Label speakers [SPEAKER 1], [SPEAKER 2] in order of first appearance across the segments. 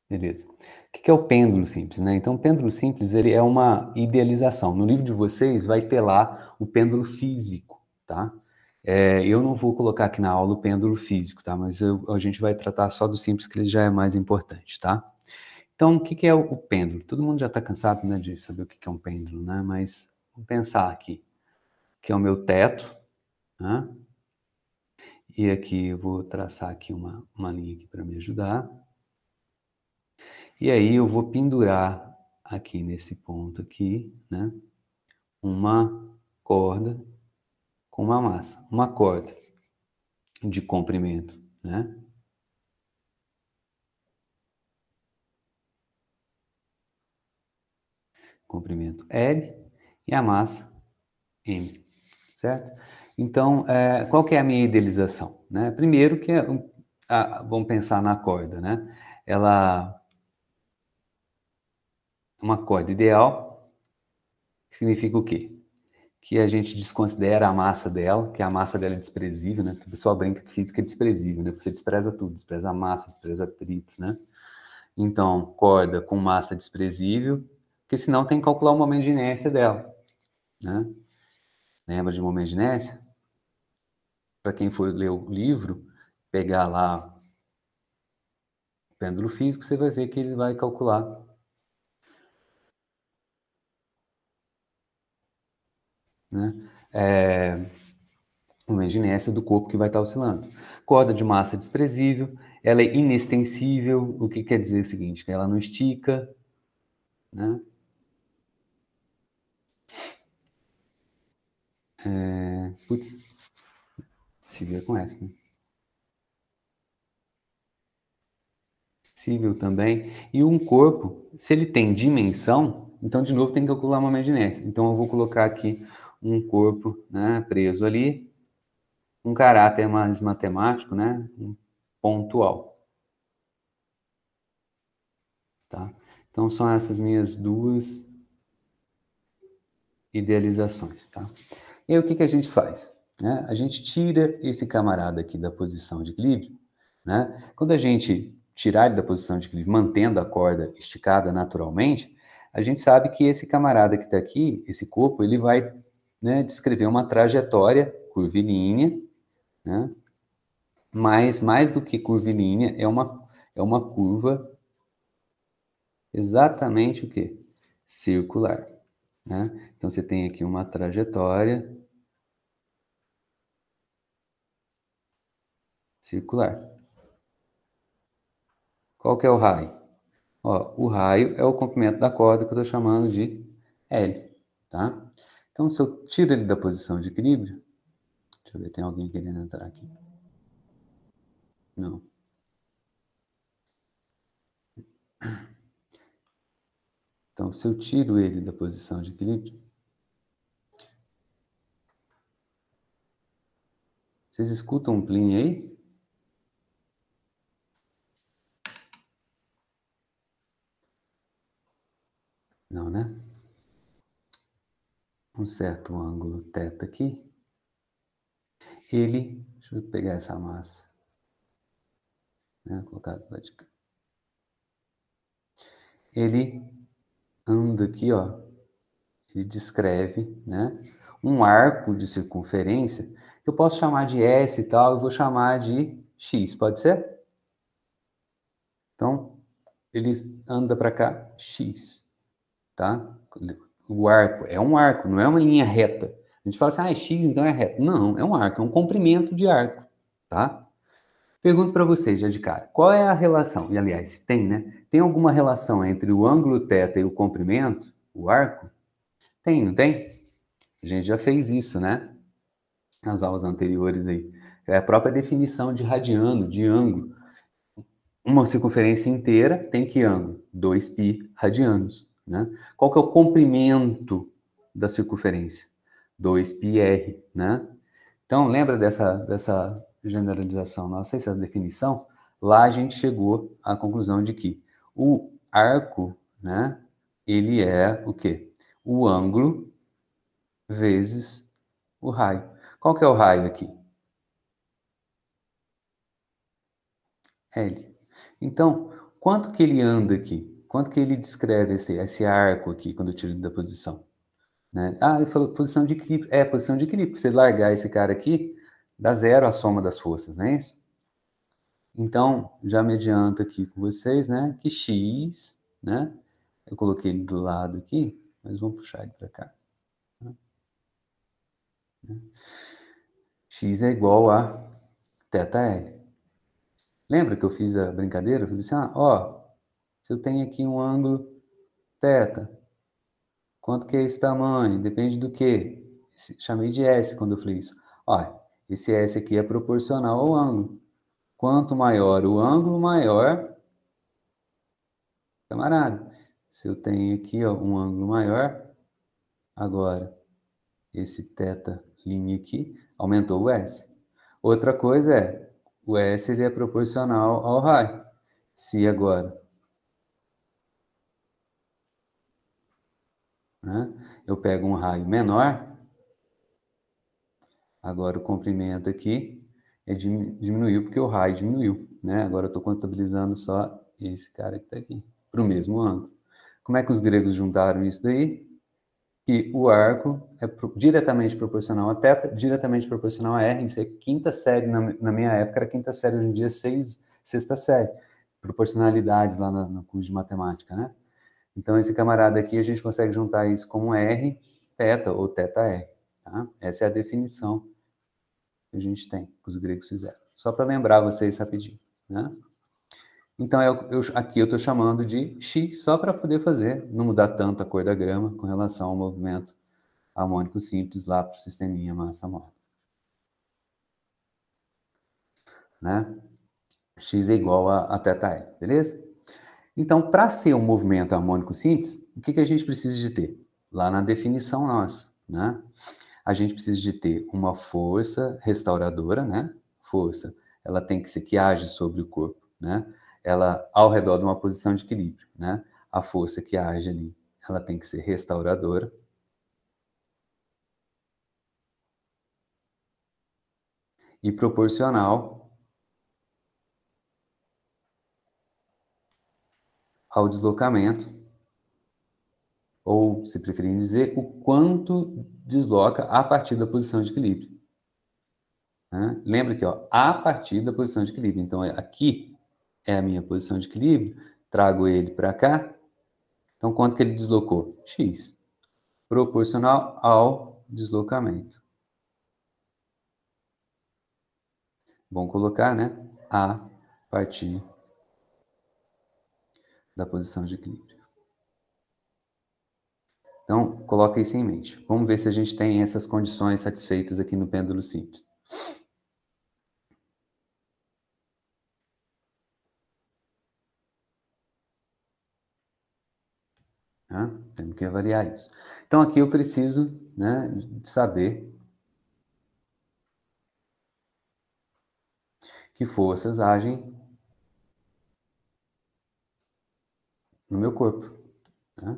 [SPEAKER 1] Beleza. O que é o pêndulo simples, né? Então, o pêndulo simples, ele é uma idealização. No livro de vocês vai ter lá o pêndulo físico, tá? Eu não vou colocar aqui na aula o pêndulo físico, tá? Mas a gente vai tratar só do simples, que ele já é mais importante, tá? Então, o que é o pêndulo? Todo mundo já está cansado, né, de saber o que é um pêndulo, né? Mas vamos pensar aqui, que é o meu teto, né? E aqui eu vou traçar aqui uma linha aqui para me ajudar. E aí eu vou pendurar aqui nesse ponto aqui, né? Uma corda com uma massa. Uma corda de comprimento, né? Comprimento L e a massa M, certo? Então, qual que é a minha idealização, né? Primeiro que vamos pensar na corda, né? Ela uma corda ideal significa o quê? Que a gente desconsidera a massa dela, que a massa dela é desprezível, né? O pessoal brinca que física é desprezível, né? Você despreza tudo, despreza a massa, despreza atrito, né? Então, corda com massa desprezível, porque senão tem que calcular o momento de inércia dela, né? Lembra de momento de inércia? Para quem for ler o livro, pegar lá o pêndulo físico, você vai ver que ele vai calcular, né? O momento de inércia do corpo que vai estar oscilando. Corda de massa desprezível, ela é inextensível, o que quer dizer o seguinte, que ela não estica, né? Putz, se vê com essa, né? Flexível também. E um corpo, se ele tem dimensão, então de novo tem que calcular uma média de inércia. Então eu vou colocar aqui um corpo, né, preso ali, um caráter mais matemático, né, pontual. Tá? Então são essas minhas duas idealizações. Tá? E aí o que a gente faz? Né? A gente tira esse camarada aqui da posição de equilíbrio. Né? Quando a gente tirar ele da posição de equilíbrio, mantendo a corda esticada naturalmente, a gente sabe que esse camarada que está aqui, esse corpo, ele vai, né, descrever uma trajetória curvilínea, né? Mas mais do que curvilínea, é uma curva exatamente o quê? Circular. Né? Então você tem aqui uma trajetória circular. Qual que é o raio? Ó, o raio é o comprimento da corda que eu estou chamando de L, tá? Então, se eu tiro ele da posição de equilíbrio, deixa eu ver, tem alguém querendo entrar aqui. Não. Então, se eu tiro ele da posição de equilíbrio, vocês escutam um plim aí? Não, né? Um certo ângulo θ aqui, deixa eu pegar essa massa, né? Colocar do lado de cá. Ele anda aqui, ó, ele descreve, né, um arco de circunferência, que eu posso chamar de S e tal, eu vou chamar de X, pode ser? Então, ele anda para cá, X, tá? O arco é um arco, não é uma linha reta. A gente fala assim, é X, então é reto. Não, é um arco, é um comprimento de arco, tá? Pergunto para vocês, já de cara, qual é a relação? E, aliás, se tem, né? Tem alguma relação entre o ângulo θ e o comprimento, o arco? Tem, não tem? A gente já fez isso, né? Nas aulas anteriores aí. É a própria definição de radiano, de ângulo. Uma circunferência inteira tem que ângulo? 2π radianos, né? Qual que é o comprimento da circunferência? 2πr, né? Então, lembra dessa generalização nossa, essa definição? Lá a gente chegou à conclusão de que o arco, né, ele é o quê? O ângulo vezes o raio. Qual que é o raio aqui? L. Então, Quanto que ele anda aqui? Quanto que ele descreve esse arco aqui, quando eu tiro ele da posição? Né? Ah, ele falou posição de equilíbrio. É, posição de equilíbrio. Se você largar esse cara aqui, dá zero a soma das forças, não é isso? Então, já me adianto aqui com vocês, né, que x, né, eu coloquei ele do lado aqui, mas vamos puxar ele para cá. X é igual a θL. Lembra que eu fiz a brincadeira? Eu falei assim, ó, se eu tenho aqui um ângulo θ, quanto que é esse tamanho? Depende do quê? Chamei de S quando eu falei isso. Ó, esse S aqui é proporcional ao ângulo. Quanto maior o ângulo, maior, camarada. Se eu tenho aqui, ó, um ângulo maior, agora esse θ' aqui aumentou o S. Outra coisa é, o S ele é proporcional ao raio. Se agora, né, eu pego um raio menor, agora o comprimento aqui diminuiu porque o raio diminuiu, né? Agora eu estou contabilizando só esse cara que está aqui, para o mesmo ângulo. Como é que os gregos juntaram isso daí? Que o arco é diretamente proporcional a θ, diretamente proporcional a r. Isso é quinta série, na minha época era quinta série, hoje em dia é sexta série. Proporcionalidades lá no curso de matemática, né? Então, esse camarada aqui, a gente consegue juntar isso como r, θ ou θr. Tá? Essa é a definição que a gente tem, que os gregos fizeram. Só para lembrar vocês rapidinho, né? Então, aqui eu estou chamando de x só para poder fazer, não mudar tanto a cor da grama com relação ao movimento harmônico simples lá para o sisteminha massa móvel. Né? X é igual a θ, beleza? Então, para ser um movimento harmônico simples, o que a gente precisa de ter? Lá na definição nossa, né? A gente precisa de ter uma força restauradora, né? Força, ela tem que ser que age sobre o corpo, né? Ela ao redor de uma posição de equilíbrio, né? A força que age ali, ela tem que ser restauradora. E proporcional ao deslocamento, ou, se preferirem dizer, o quanto desloca a partir da posição de equilíbrio. Né? Lembra que, ó, a partir da posição de equilíbrio. Então, aqui é a minha posição de equilíbrio, trago ele para cá. Então, quanto que ele deslocou? X. Proporcional ao deslocamento. Vamos colocar, né? A partir da posição de equilíbrio. Então, coloca isso em mente. Vamos ver se a gente tem essas condições satisfeitas aqui no pêndulo simples. Tá? Temos que avaliar isso. Então, aqui eu preciso, né, de saber que forças agem no meu corpo. Tá?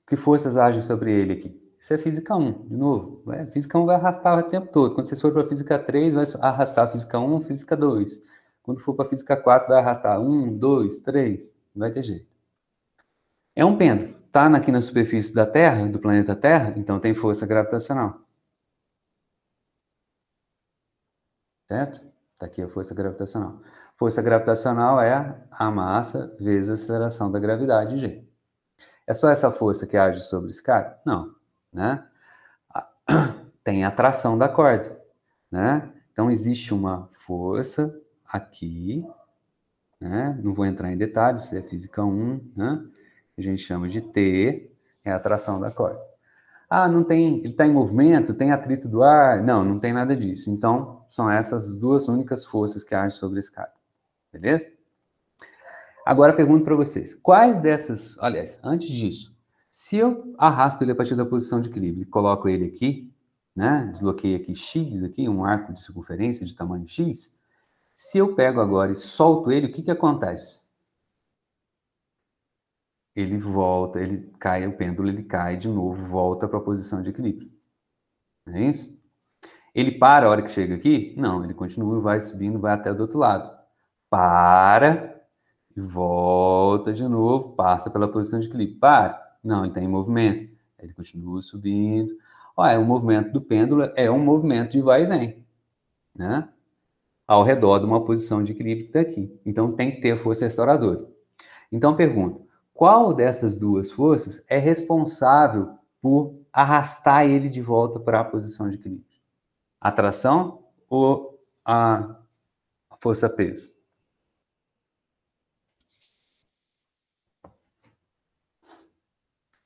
[SPEAKER 1] Que forças agem sobre ele aqui? Isso é física 1, de novo. Física 1 vai arrastar o tempo todo. Quando você for para a física 3, vai arrastar a física 1, física 2. Quando for para a física 4, vai arrastar 1, 2, 3. Não vai ter jeito. É um pêndulo. Está aqui na superfície da Terra, do planeta Terra, então tem força gravitacional. Certo? Está aqui a força gravitacional. Força gravitacional é a massa vezes a aceleração da gravidade, G. É só essa força que age sobre esse cara? Não, né? Tem a atração da corda, né? Então, existe uma força aqui, né? Não vou entrar em detalhes, isso é física 1, né? A gente chama de T, é a atração da corda. Ah, não tem, ele está em movimento, tem atrito do ar? Não, não tem nada disso. Então, são essas duas únicas forças que agem sobre esse cara, beleza? Agora, pergunto para vocês, quais dessas, aliás, antes disso, se eu arrasto ele a partir da posição de equilíbrio e coloco ele aqui, né, desloquei aqui X, aqui, um arco de circunferência de tamanho X, se eu pego agora e solto ele, o que acontece? Ele volta, ele cai, o pêndulo ele cai de novo, volta para a posição de equilíbrio. Não é isso? Ele para a hora que chega aqui? Não, ele continua, vai subindo, vai até do outro lado. Para, e volta de novo, passa pela posição de equilíbrio. Para. Não, ele está em movimento. Ele continua subindo. Olha, o movimento do pêndulo é um movimento de vai e vem, né? Ao redor de uma posição de equilíbrio que está aqui. Então, tem que ter força restauradora. Então, pergunto, qual dessas duas forças é responsável por arrastar ele de volta para a posição de equilíbrio? A tração ou a força-peso?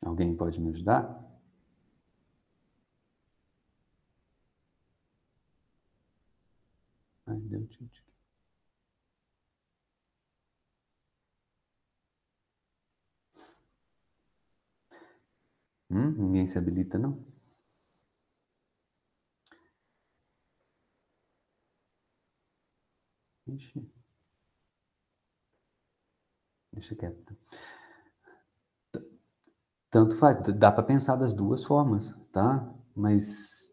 [SPEAKER 1] Alguém pode me ajudar? Ai, deu tilt. Ninguém se habilita, não? Ixi. Deixa quieto. Tanto faz, dá para pensar das duas formas, tá? Mas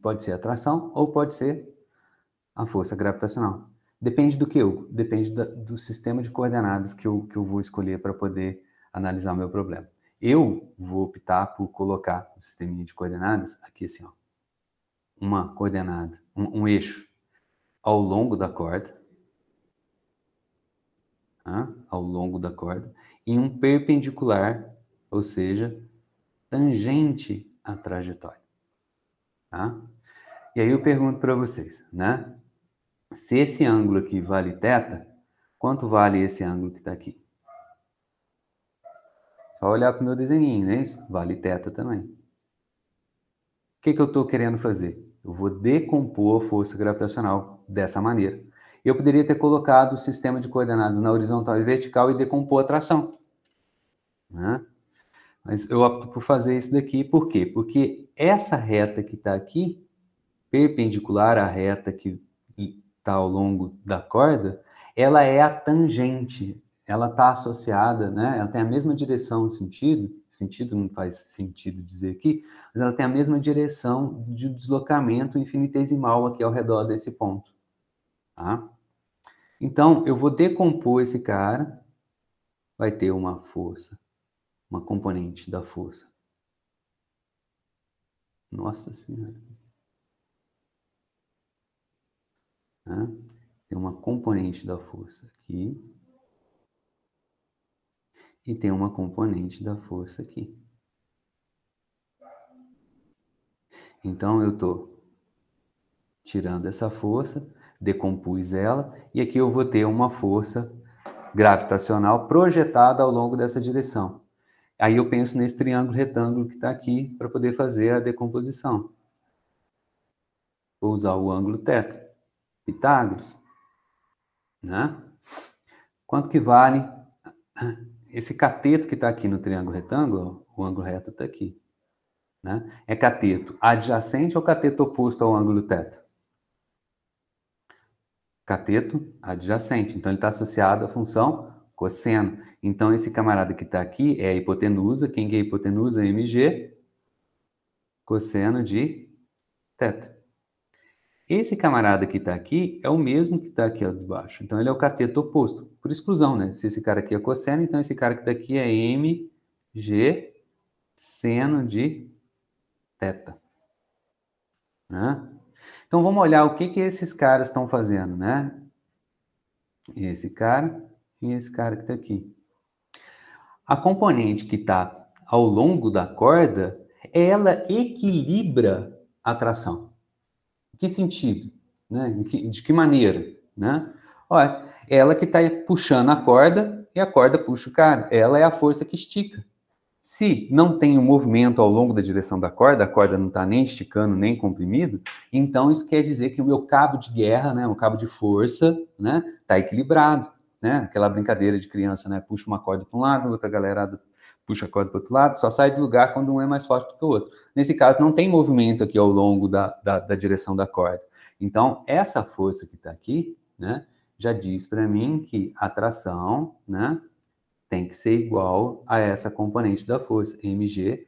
[SPEAKER 1] pode ser a tração ou pode ser a força gravitacional. Depende do que depende do sistema de coordenadas que eu vou escolher para poder analisar o meu problema. Eu vou optar por colocar o sisteminha de coordenadas aqui assim, ó. Uma coordenada, um eixo ao longo da corda, tá? Ao longo da corda, e um perpendicular, ou seja, tangente à trajetória. Tá? E aí eu pergunto para vocês, né? Se esse ângulo aqui vale θ, quanto vale esse ângulo que está aqui? Só olhar para o meu desenho, não é isso? Vale θ também. O que eu estou querendo fazer? Eu vou decompor a força gravitacional dessa maneira. Eu poderia ter colocado o sistema de coordenadas na horizontal e vertical e decompor a tração, né? Mas eu opto por fazer isso daqui, por quê? Porque essa reta que está aqui, perpendicular à reta que está ao longo da corda, ela é a tangente, ela está associada, né? Ela tem a mesma direção, sentido não faz sentido dizer aqui, mas ela tem a mesma direção de deslocamento infinitesimal aqui ao redor desse ponto, tá? Então, eu vou decompor esse cara, vai ter uma força, uma componente da força. Nossa Senhora. Tá? Tem uma componente da força aqui e tem uma componente da força aqui. Então, eu estou tirando essa força, decompus ela, e aqui eu vou ter uma força gravitacional projetada ao longo dessa direção. Aí eu penso nesse triângulo retângulo que está aqui para poder fazer a decomposição. Vou usar o ângulo θ, Pitágoras, né? Quanto que vale esse cateto que está aqui no triângulo retângulo? O ângulo reto está aqui, né? É cateto adjacente ou cateto oposto ao ângulo θ? Cateto adjacente. Então, ele está associado à função cosseno. Então, esse camarada que está aqui é a hipotenusa. Quem que é a hipotenusa? mg cosseno de θ. Esse camarada que está aqui é o mesmo que está aqui ó, de baixo. Então, ele é o cateto oposto. Por exclusão, né? Se esse cara aqui é cosseno, então esse cara que está aqui é mg seno de θ. Né? Então, vamos olhar o que esses caras estão fazendo, né? Esse cara e esse cara que está aqui. A componente que está ao longo da corda, ela equilibra a tração. Em que sentido? Né? De que maneira? Né? Olha, ela que está puxando a corda e a corda puxa o cara. Ela é a força que estica. Se não tem um movimento ao longo da direção da corda, a corda não está nem esticando, nem comprimido, então isso quer dizer que o meu cabo de guerra, né, o cabo de força, né, está equilibrado. Né? Aquela brincadeira de criança, né? Puxa uma corda para um lado, outra galera puxa a corda para o outro lado, só sai do lugar quando um é mais forte do que o outro. Nesse caso, não tem movimento aqui ao longo da direção da corda. Então, essa força que está aqui, né, já diz para mim que a tração, né, tem que ser igual a essa componente da força, mg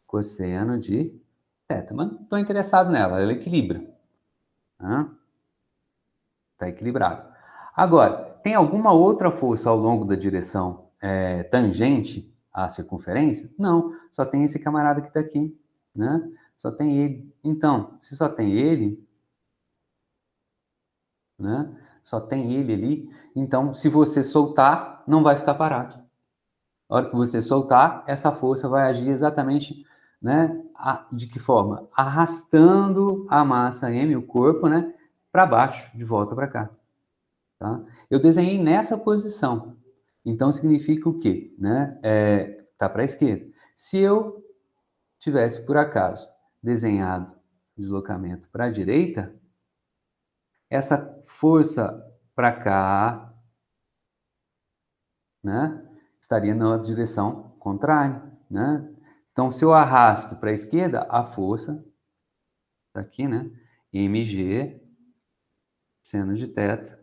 [SPEAKER 1] cosseno de θ. Mas não estou interessado nela, ela equilibra. Está equilibrado. Agora, tem alguma outra força ao longo da direção tangente à circunferência? Não, só tem esse camarada que está aqui, né? Só tem ele. Então, se só tem ele, né? Só tem ele ali. Então, se você soltar, não vai ficar parado. A hora que você soltar, essa força vai agir exatamente, né? De que forma? Arrastando a massa M, o corpo, né? Para baixo, de volta para cá. Tá? Eu desenhei nessa posição. Então, significa o quê? Né? Tá para a esquerda. Se eu tivesse, por acaso, desenhado o deslocamento para a direita, essa força para cá, né, estaria na direção contrária. Né? Então, se eu arrasto para a esquerda, a força está aqui, né? mg, seno de θ,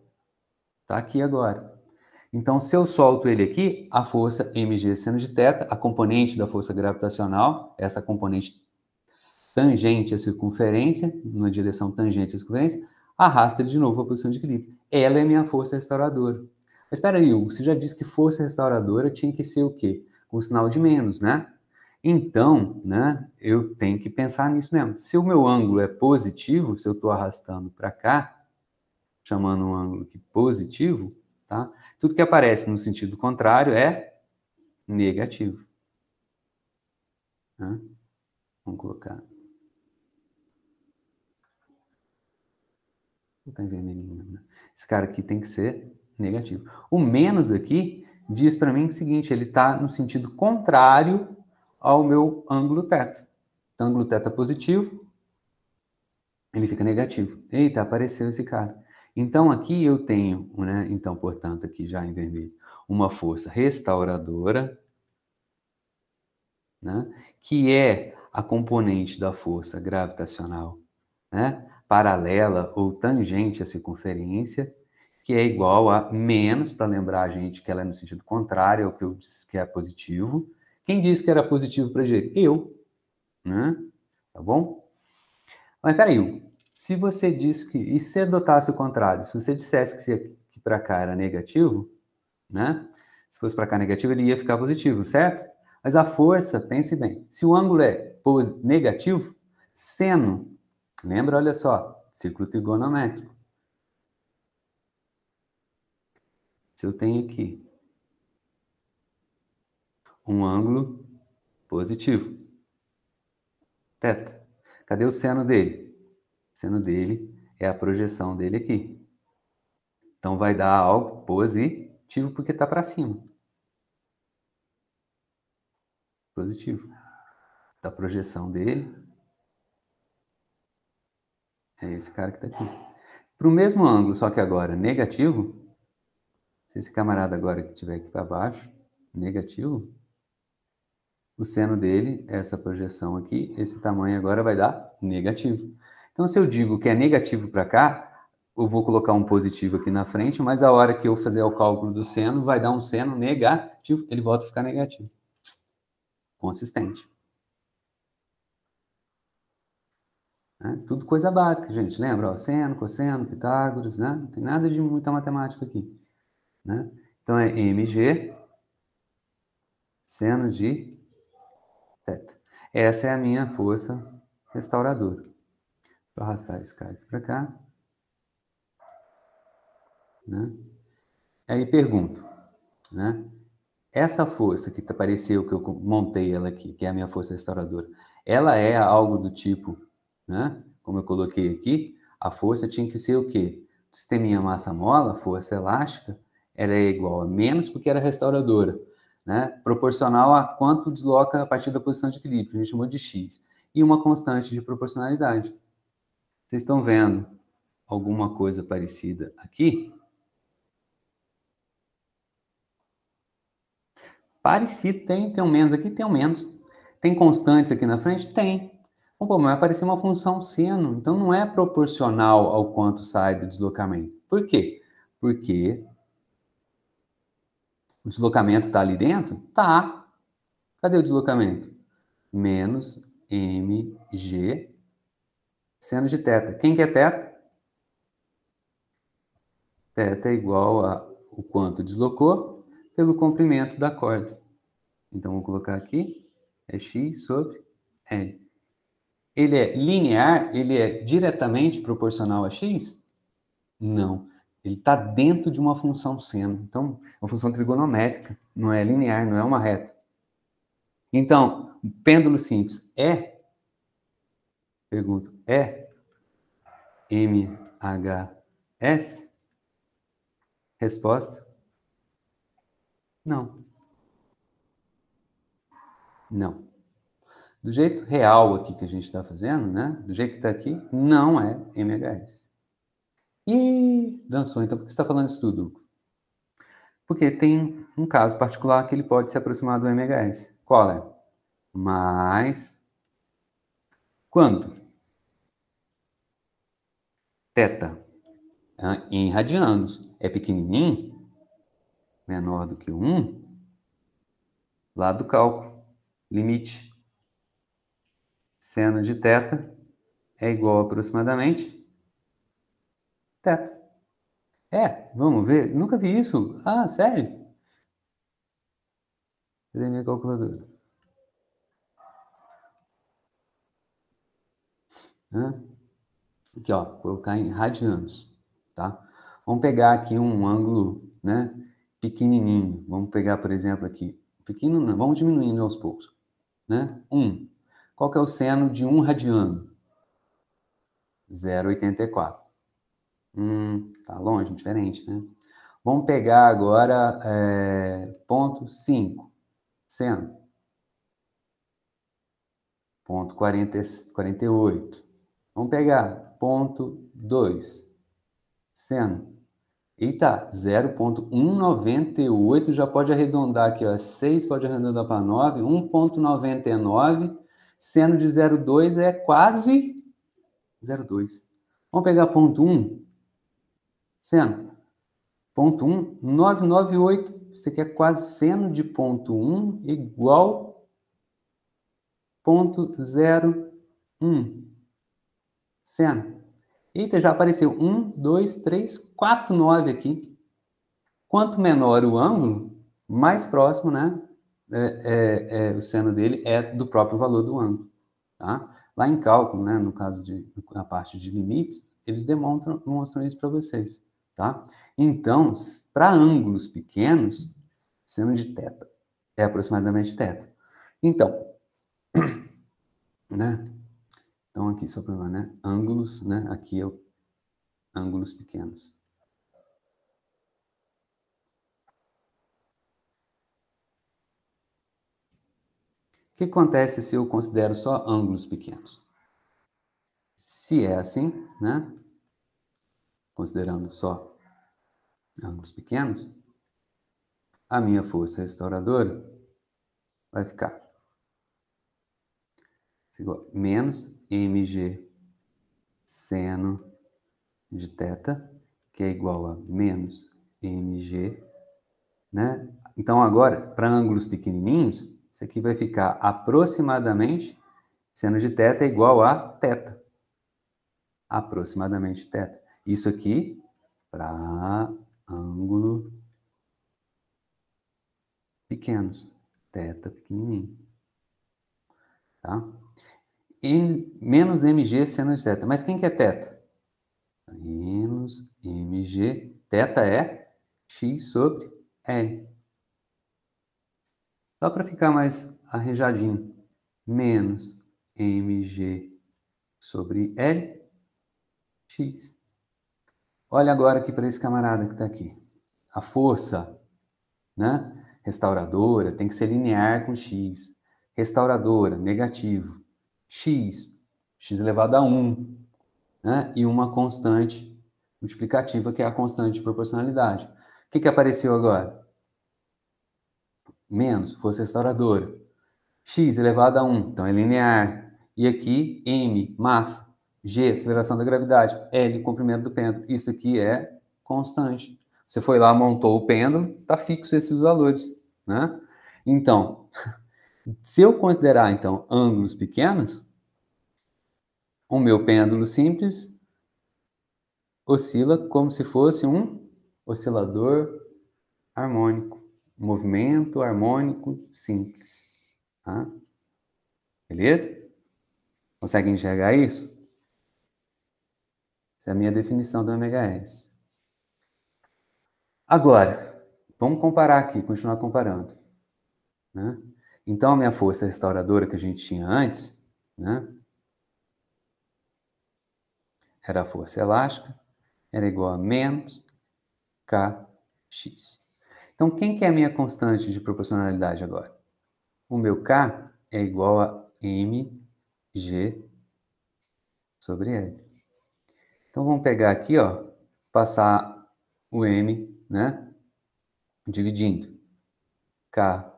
[SPEAKER 1] está aqui agora. Então, se eu solto ele aqui, a força mg seno de θ, a componente da força gravitacional, essa componente tangente à circunferência, numa direção tangente à circunferência, arrasta ele de novo para a posição de equilíbrio. Ela é minha força restauradora. Mas espera aí, Hugo, você já disse que força restauradora tinha que ser o quê? Com sinal de menos, né? Então, né, eu tenho que pensar nisso mesmo. Se o meu ângulo é positivo, se eu estou arrastando para cá, chamando um ângulo aqui positivo, tá? Tudo que aparece no sentido contrário é negativo. Né? Vamos colocar. Vou colocar em vermelhinho. Né? Esse cara aqui tem que ser negativo. O menos aqui diz para mim o seguinte, ele está no sentido contrário ao meu ângulo θ. Então, ângulo θ positivo, ele fica negativo. Eita, apareceu esse cara. Então, aqui eu tenho, né, então, portanto, aqui já em vermelho, uma força restauradora, né, que é a componente da força gravitacional, né, paralela ou tangente à circunferência, que é igual a menos, para lembrar a gente que ela é no sentido contrário ao que eu disse que é positivo. Quem disse que era positivo para a direita? Eu. Né? Tá bom? Mas peraí, se você disse que... E se adotasse o contrário? Se você dissesse que para cá era negativo, né? Se fosse para cá negativo, ele ia ficar positivo, certo? Mas a força, pense bem, se o ângulo é negativo, seno, lembra, olha só, círculo trigonométrico. Se eu tenho aqui um ângulo positivo, θ, cadê o seno dele? O seno dele é a projeção dele aqui. Então vai dar algo positivo porque está para cima. Positivo. Da projeção dele é esse cara que está aqui. Para o mesmo ângulo, só que agora negativo, se esse camarada agora que estiver aqui para baixo, negativo, o seno dele, essa projeção aqui, esse tamanho agora vai dar negativo. Então, se eu digo que é negativo para cá, eu vou colocar um positivo aqui na frente, mas a hora que eu fazer o cálculo do seno, vai dar um seno negativo, ele volta a ficar negativo. Consistente. Né? Tudo coisa básica, gente. Lembra? Ó, seno, cosseno, Pitágoras, né? Não tem nada de muita matemática aqui. Né? Então, é mg seno de θ. Essa é a minha força restauradora. Vou arrastar esse cara aqui para cá. Né? Aí pergunto, né? Essa força que apareceu, que eu montei ela aqui, que é a minha força restauradora, ela é algo do tipo, né? Como eu coloquei aqui, a força tinha que ser o quê? Sisteminha massa-mola, força elástica, ela é igual a menos porque era restauradora, né? Proporcional a quanto desloca a partir da posição de equilíbrio, a gente chamou de x. E uma constante de proporcionalidade. Vocês estão vendo alguma coisa parecida aqui? Parecido, tem um menos aqui, tem um menos. Tem constantes aqui na frente? Tem. Bom, pô, mas vai aparecer uma função seno, então não é proporcional ao quanto sai do deslocamento. Por quê? Porque o deslocamento está ali dentro? Tá. Cadê o deslocamento? Menos mg seno de θ. Quem que é θ? Θ é igual a o quanto deslocou pelo comprimento da corda. Então, vou colocar aqui, é x sobre L. Ele é linear? Ele é diretamente proporcional a x? Não. Ele está dentro de uma função seno. Então, é uma função trigonométrica, não é linear, não é uma reta. Então, pêndulo simples é? Pergunto, é MHS? Resposta? Não. Não. Do jeito real aqui que a gente está fazendo, né? Do jeito que está aqui, não é MHS. E dançou, então por que você está falando isso tudo? Porque tem um caso particular que ele pode se aproximar do MHS. Qual é? Mas quando θ em radianos é pequenininho, menor do que 1, lá do cálculo, limite seno de θ é igual a aproximadamente θ. Vamos ver? Nunca vi isso. Ah, sério? Cadê minha calculadora? Aqui, ó, colocar em radianos, tá? Vamos pegar aqui um ângulo, né, pequenininho. Vamos pegar, por exemplo, aqui, pequeno não, vamos diminuindo aos poucos, né? 1. Qual que é o seno de 1 radiano? 0,84. Tá longe, diferente, né? Vamos pegar agora ponto 5, seno. Ponto 48. Vamos pegar ponto 2, seno. Eita, 0,198 já pode arredondar aqui, ó. 6 pode arredondar para 9, 1,99. Seno de 0,2 é quase 0,2. Vamos pegar ponto 1, seno. Ponto 1, 998. Isso aqui é quase seno de ponto 1 igual ponto 0,1. Seno. Eita, já apareceu 1, 2, 3, 4, 9 aqui. Quanto menor o ângulo, mais próximo, né? O seno dele é do próprio valor do ângulo. Tá? Lá em cálculo, né, no caso na parte de limites, eles demonstram isso para vocês. Tá? Então, para ângulos pequenos, seno de θ é aproximadamente θ. Então, né? Então, aqui só para né? Ângulos, né? Aqui é o ângulos pequenos. O que acontece se eu considero só ângulos pequenos? Se é assim, né? Considerando só ângulos pequenos, a minha força restauradora vai ficar igual a menos mg seno de θ, que é igual a menos mg, né? Então, agora, para ângulos pequenininhos, isso aqui vai ficar aproximadamente, seno de θ é igual a θ. Aproximadamente θ. Isso aqui para ângulo pequenos. θ pequenininho. Tá? Menos mg seno de θ. Mas quem que é θ? Menos mg. Θ é x sobre L. Só para ficar mais arranjadinho. Menos mg sobre L, x. Olha agora aqui para esse camarada que está aqui. A força, né, restauradora tem que ser linear com x. Restauradora, negativo. X elevado a 1. Né, e uma constante multiplicativa, que é a constante de proporcionalidade. O que apareceu agora? Menos força restauradora. X elevado a 1, então é linear. E aqui, m, massa. G, aceleração da gravidade. L, comprimento do pêndulo. Isso aqui é constante. Você foi lá, montou o pêndulo, está fixo esses valores. Né? Então, se eu considerar, então, ângulos pequenos, o meu pêndulo simples oscila como se fosse um oscilador harmônico. Movimento harmônico simples. Tá? Beleza? Consegue enxergar isso? Essa é a minha definição do MHS. Agora, vamos comparar aqui, continuar comparando. Né? Então, a minha força restauradora que a gente tinha antes, né, era a força elástica, era igual a menos Kx. Então, quem que é a minha constante de proporcionalidade agora? O meu K é igual a mg sobre L. Então, vamos pegar aqui, ó, passar o m, né, dividindo. K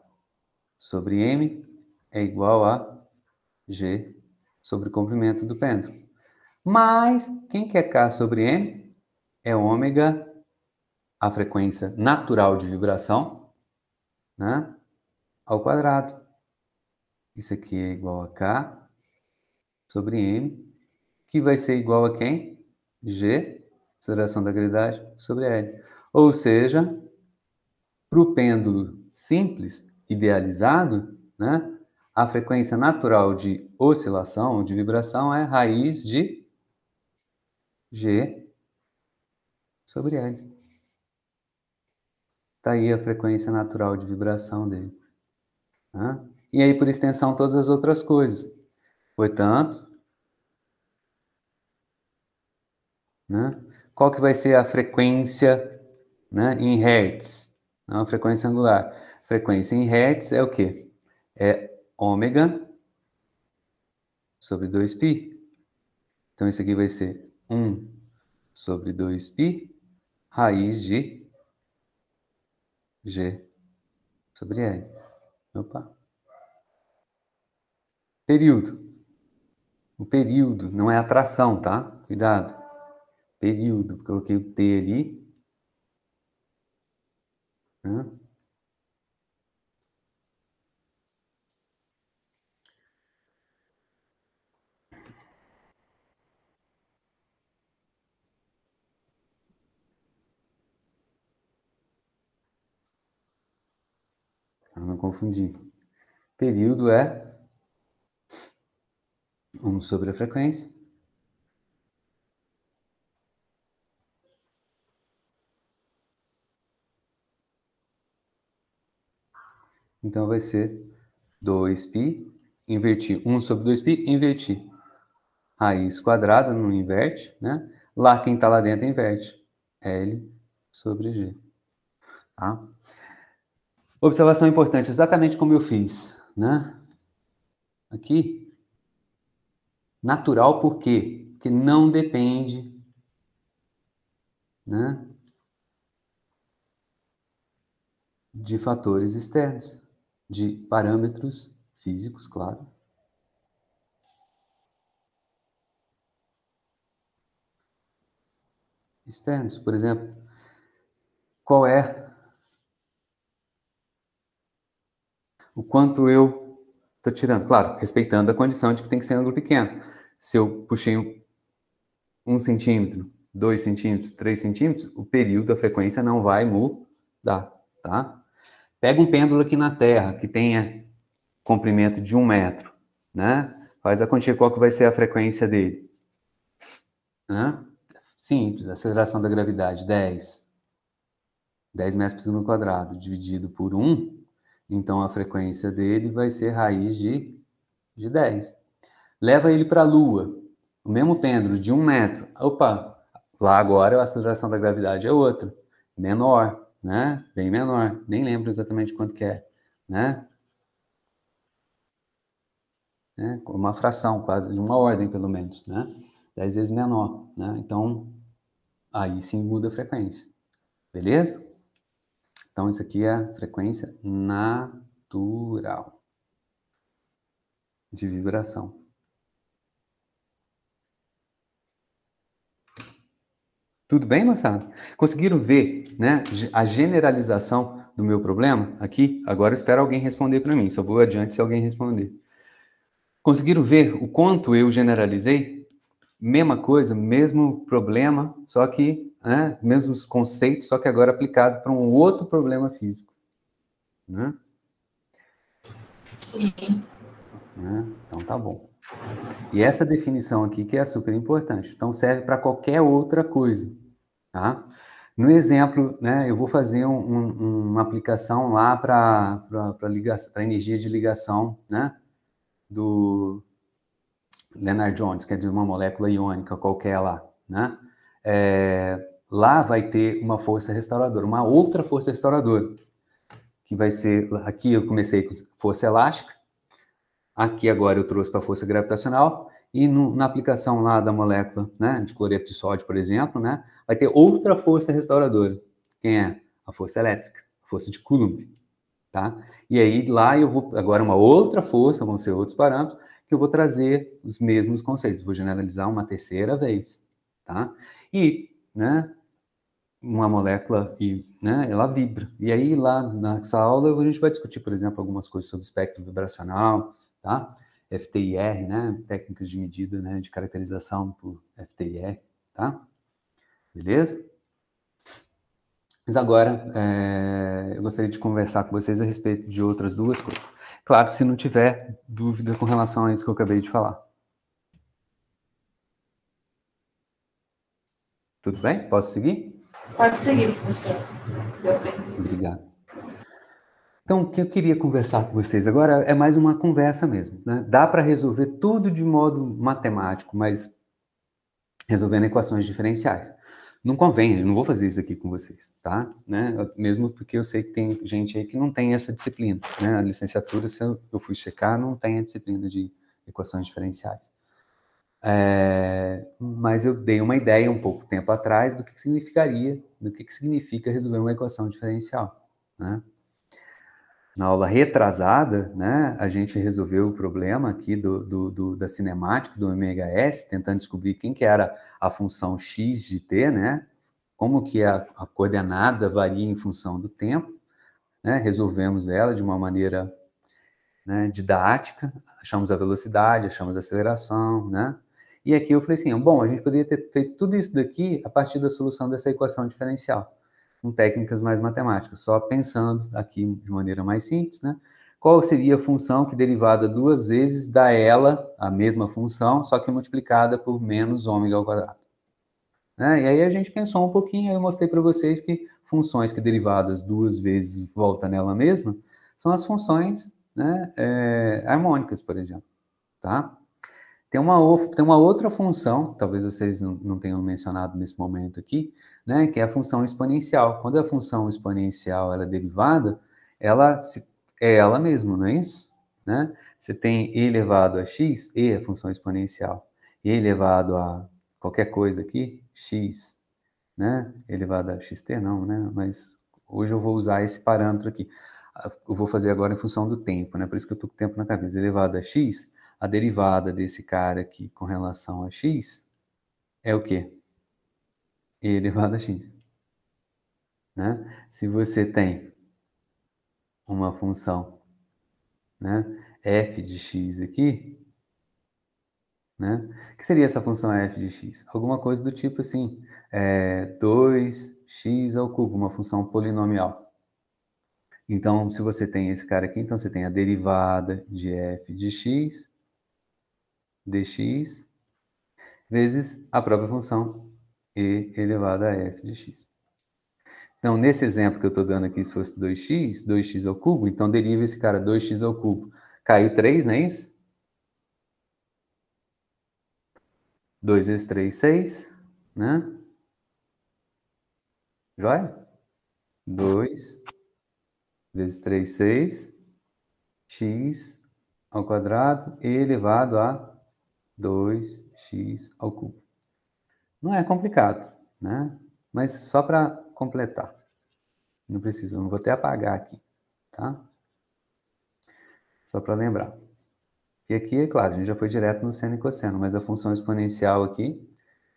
[SPEAKER 1] sobre m é igual a g sobre o comprimento do pêndulo. Mas, quem que é K sobre m? É ômega, a frequência natural de vibração, né, ao quadrado. Isso aqui é igual a K sobre M, que vai ser igual a quem? G, aceleração da gravidade, sobre L. Ou seja, para o pêndulo simples, idealizado, né, a frequência natural de oscilação ou de vibração é raiz de G sobre L. Está aí a frequência natural de vibração dele. Né? E aí, por extensão, todas as outras coisas. Portanto, né, qual que vai ser a frequência, né, em hertz? Não, a frequência angular. Frequência em hertz é o quê? É ômega sobre 2π. Então, isso aqui vai ser 1 sobre 2π, raiz de G sobre L. Opa. Período. O período não é atração, tá? Cuidado. Período. Coloquei o T ali. Né? Para não confundir. Período é 1 sobre a frequência. Então, vai ser 2π, invertir 1 sobre 2π, invertir. Raiz quadrada, não inverte, né? Lá, quem está lá dentro, inverte. L sobre G. Tá? Observação importante, exatamente como eu fiz, né? Aqui, natural por quê? Porque não depende, né, de fatores externos, de parâmetros físicos, claro. Externos, por exemplo, qual é o quanto eu estou tirando? Claro, respeitando a condição de que tem que ser ângulo pequeno. Se eu puxei 1 centímetro, 2 centímetros, 3 centímetros, o período, a frequência não vai mudar, tá? Pega um pêndulo aqui na Terra que tenha comprimento de 1 metro, né? Faz a continha, qual que vai ser a frequência dele? Né? Simples, aceleração da gravidade, 10. 10 metros por segundo quadrado, dividido por 1, então a frequência dele vai ser raiz de 10. Leva ele para a Lua, o mesmo pêndulo de 1 metro. Opa, lá agora a aceleração da gravidade é outra, menor, né? Bem menor, nem lembro exatamente quanto que é, né? Uma fração, quase de uma ordem, pelo menos, né? 10 vezes menor, né? Então, aí sim muda a frequência, beleza? Então, isso aqui é a frequência natural de vibração. Tudo bem, moçada? Conseguiram ver, né, a generalização do meu problema aqui? Agora eu espero alguém responder para mim. Só vou adiante se alguém responder. Conseguiram ver o quanto eu generalizei? Mesma coisa, mesmo problema, só que né? Mesmos conceitos, só que agora aplicado para um outro problema físico, né?
[SPEAKER 2] Sim.
[SPEAKER 1] Né? Então tá bom. E essa definição aqui que é super importante. Então serve para qualquer outra coisa, tá? No exemplo, né, eu vou fazer uma aplicação lá para energia de ligação, né, do Lennard Jones, que é de uma molécula iônica qualquer lá, né? Lá vai ter uma força restauradora, uma outra força restauradora, que vai ser, aqui eu comecei com força elástica, aqui agora eu trouxe para força gravitacional, e na aplicação lá da molécula, né, de cloreto de sódio, por exemplo, né, vai ter outra força restauradora. Quem é? A força elétrica, a força de Coulomb, tá? E aí lá eu vou, agora uma outra força, vão ser outros parâmetros, que eu vou trazer os mesmos conceitos, vou generalizar uma terceira vez, tá? E, né, uma molécula, né, ela vibra. E aí lá nessa aula a gente vai discutir, por exemplo, algumas coisas sobre espectro vibracional, tá? FTIR, né, técnicas de medida, né, de caracterização por FTIR, tá? Beleza? Mas agora, eu gostaria de conversar com vocês a respeito de outras duas coisas. Claro, se não tiver dúvida com relação a isso que eu acabei de falar. Tudo bem? Posso seguir?
[SPEAKER 2] Pode seguir, professor. Deu para entender.
[SPEAKER 1] Obrigado. Então, o que eu queria conversar com vocês agora é mais uma conversa mesmo, né? Dá para resolver tudo de modo matemático, mas resolvendo equações diferenciais. Não convém, eu não vou fazer isso aqui com vocês, tá? Né? Mesmo porque eu sei que tem gente aí que não tem essa disciplina, né? A licenciatura, se eu fui checar, não tem a disciplina de equações diferenciais. Mas eu dei uma ideia um pouco tempo atrás do que significaria, do que significa resolver uma equação diferencial, né? Na aula retrasada, né, a gente resolveu o problema aqui da cinemática do MHS, tentando descobrir quem que era a função x de t, né? Como que a coordenada varia em função do tempo, né? Resolvemos ela de uma maneira, né, didática, achamos a velocidade, achamos a aceleração, né? E aqui eu falei assim, bom, a gente poderia ter feito tudo isso daqui a partir da solução dessa equação diferencial, com técnicas mais matemáticas, só pensando aqui de maneira mais simples, né? Qual seria a função que derivada duas vezes dá ela a mesma função, só que multiplicada por menos ômega ao quadrado? Né? E aí a gente pensou um pouquinho, eu mostrei para vocês que funções que derivadas duas vezes volta nela mesma são as funções, né, harmônicas, por exemplo, tá? Tem uma outra função, talvez vocês não tenham mencionado nesse momento aqui, né, que é a função exponencial. Quando a função exponencial ela é derivada, é ela mesma, não é isso? Né? Você tem e elevado a x, e a função exponencial, e elevado a qualquer coisa aqui, x, né? Elevado a xt não, né? Mas hoje eu vou usar esse parâmetro aqui. Eu vou fazer agora em função do tempo, né? Por isso que eu estou com o tempo na cabeça. Elevado a x, a derivada desse cara aqui com relação a x é o quê? E elevado a x, né? Se você tem uma função, né, f de x aqui, né? O que seria essa função f de x? Alguma coisa do tipo assim, 2x ao cubo, uma função polinomial. Então, se você tem esse cara aqui, então você tem a derivada de f de x dx vezes a própria função e elevado a f de x. Então, nesse exemplo que eu estou dando aqui, se fosse 2x ao cubo, então deriva esse cara 2x ao cubo. Caiu 3, não é isso? 2 vezes 3, 6, né? Joia? 2 vezes 3, 6, x ao quadrado elevado a 2x ao cubo. Não é complicado, né? Mas só para completar. Não precisa, não vou até apagar aqui, tá? Só para lembrar. E aqui, é claro, a gente já foi direto no seno e cosseno, mas a função exponencial aqui,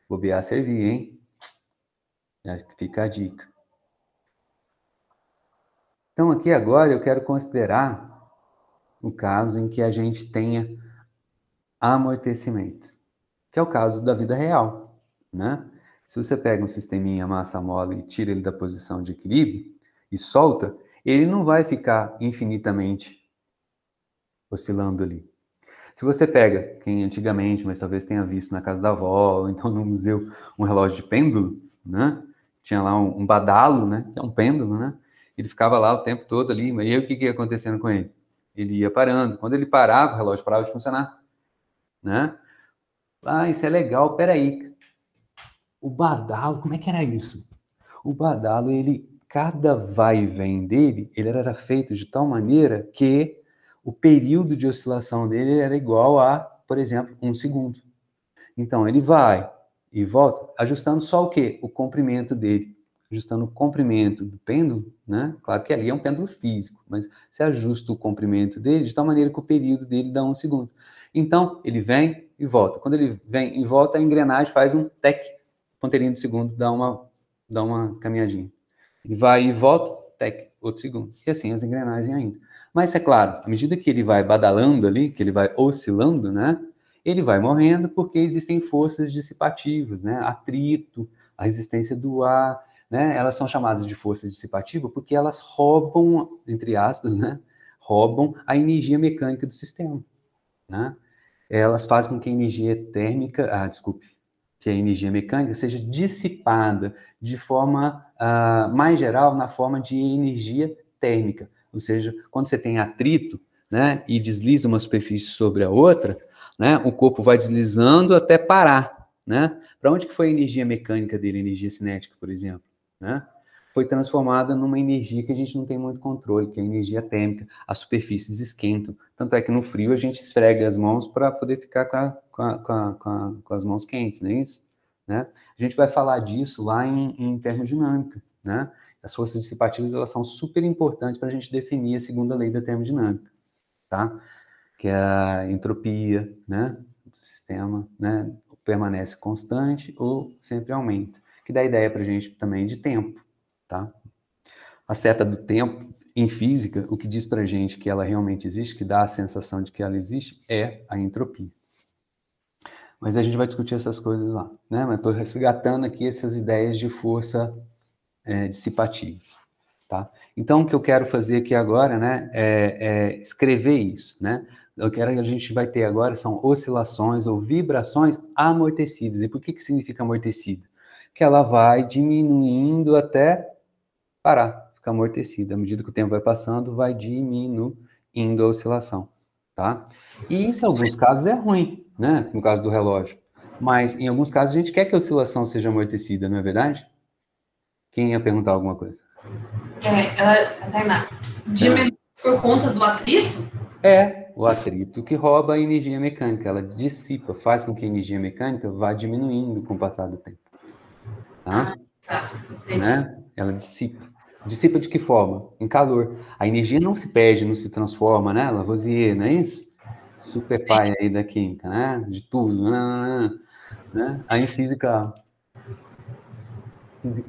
[SPEAKER 1] bobear servir, hein? Já fica a dica. Então, aqui agora eu quero considerar o caso em que a gente tenha amortecimento, que é o caso da vida real, né? Se você pega um sisteminha massa-mola e tira ele da posição de equilíbrio e solta, ele não vai ficar infinitamente oscilando ali. Se você pega, quem antigamente, mas talvez tenha visto na casa da avó, ou então no museu, um relógio de pêndulo, né? Tinha lá um badalo, né? Que é um pêndulo, né? Ele ficava lá o tempo todo ali, mas aí o que ia acontecendo com ele? Ele ia parando. Quando ele parava, o relógio parava de funcionar, né? Ah, isso é legal, peraí. O badalo, como é que era isso? O badalo, ele, cada vai e vem dele, ele era feito de tal maneira que o período de oscilação dele era igual a, por exemplo, 1 segundo. Então, ele vai e volta, ajustando só o quê? O comprimento dele. Ajustando o comprimento do pêndulo, né? Claro que ali é um pêndulo físico, mas você ajusta o comprimento dele de tal maneira que o período dele dá 1 segundo. Então, ele vem e volta. Quando ele vem e volta, a engrenagem faz um tec, ponteirinho de segundo, dá uma caminhadinha. Ele vai e volta, tec, outro segundo. E assim as engrenagens ainda. Mas é claro, à medida que ele vai badalando ali, que ele vai oscilando, né? Ele vai morrendo porque existem forças dissipativas, né? Atrito, a resistência do ar, né? Elas são chamadas de força dissipativa porque elas roubam, entre aspas, né? Roubam a energia mecânica do sistema, né? Elas fazem com que a energia térmica, que a energia mecânica seja dissipada de forma mais geral na forma de energia térmica. Ou seja, quando você tem atrito, né, e desliza uma superfície sobre a outra, né, o corpo vai deslizando até parar, né? Para onde que foi a energia mecânica dele, a energia cinética, por exemplo, né? Foi transformada numa energia que a gente não tem muito controle, que é a energia térmica. As superfícies esquentam. Tanto é que no frio a gente esfrega as mãos para poder ficar com as mãos quentes, não é isso? Né? A gente vai falar disso lá em termodinâmica, né? As forças dissipativas, elas são super importantes para a gente definir a segunda lei da termodinâmica, tá? Que é a entropia, né? Do sistema, né? Permanece constante ou sempre aumenta. Que dá ideia para a gente também de tempo, tá? A seta do tempo, em física, o que diz para a gente que ela realmente existe, que dá a sensação de que ela existe, é a entropia. Mas a gente vai discutir essas coisas lá, né? Mas estou resgatando aqui essas ideias de força dissipativas, tá? Então, o que eu quero fazer aqui agora, né, é escrever isso, né? O que a gente vai ter agora são oscilações ou vibrações amortecidas. E por que significa amortecida? Que ela vai diminuindo até parar, ficar amortecida. À medida que o tempo vai passando, vai diminuindo a oscilação, tá? E isso, em alguns casos, é ruim, né? No caso do relógio. Mas, em alguns casos, a gente quer que a oscilação seja amortecida, não é verdade? Quem ia perguntar alguma coisa?
[SPEAKER 2] A Tainá, diminui por conta do atrito?
[SPEAKER 1] É o atrito que rouba a energia mecânica. Ela dissipa, faz com que a energia mecânica vá diminuindo com o passar do tempo. Tá?
[SPEAKER 2] Tá,
[SPEAKER 1] Né? Ela dissipa. Dissipa de que forma? Em calor. A energia não se perde, não se transforma, né? Lavoisier, não é isso? Super pai aí da química, né? De tudo, né? Aí em física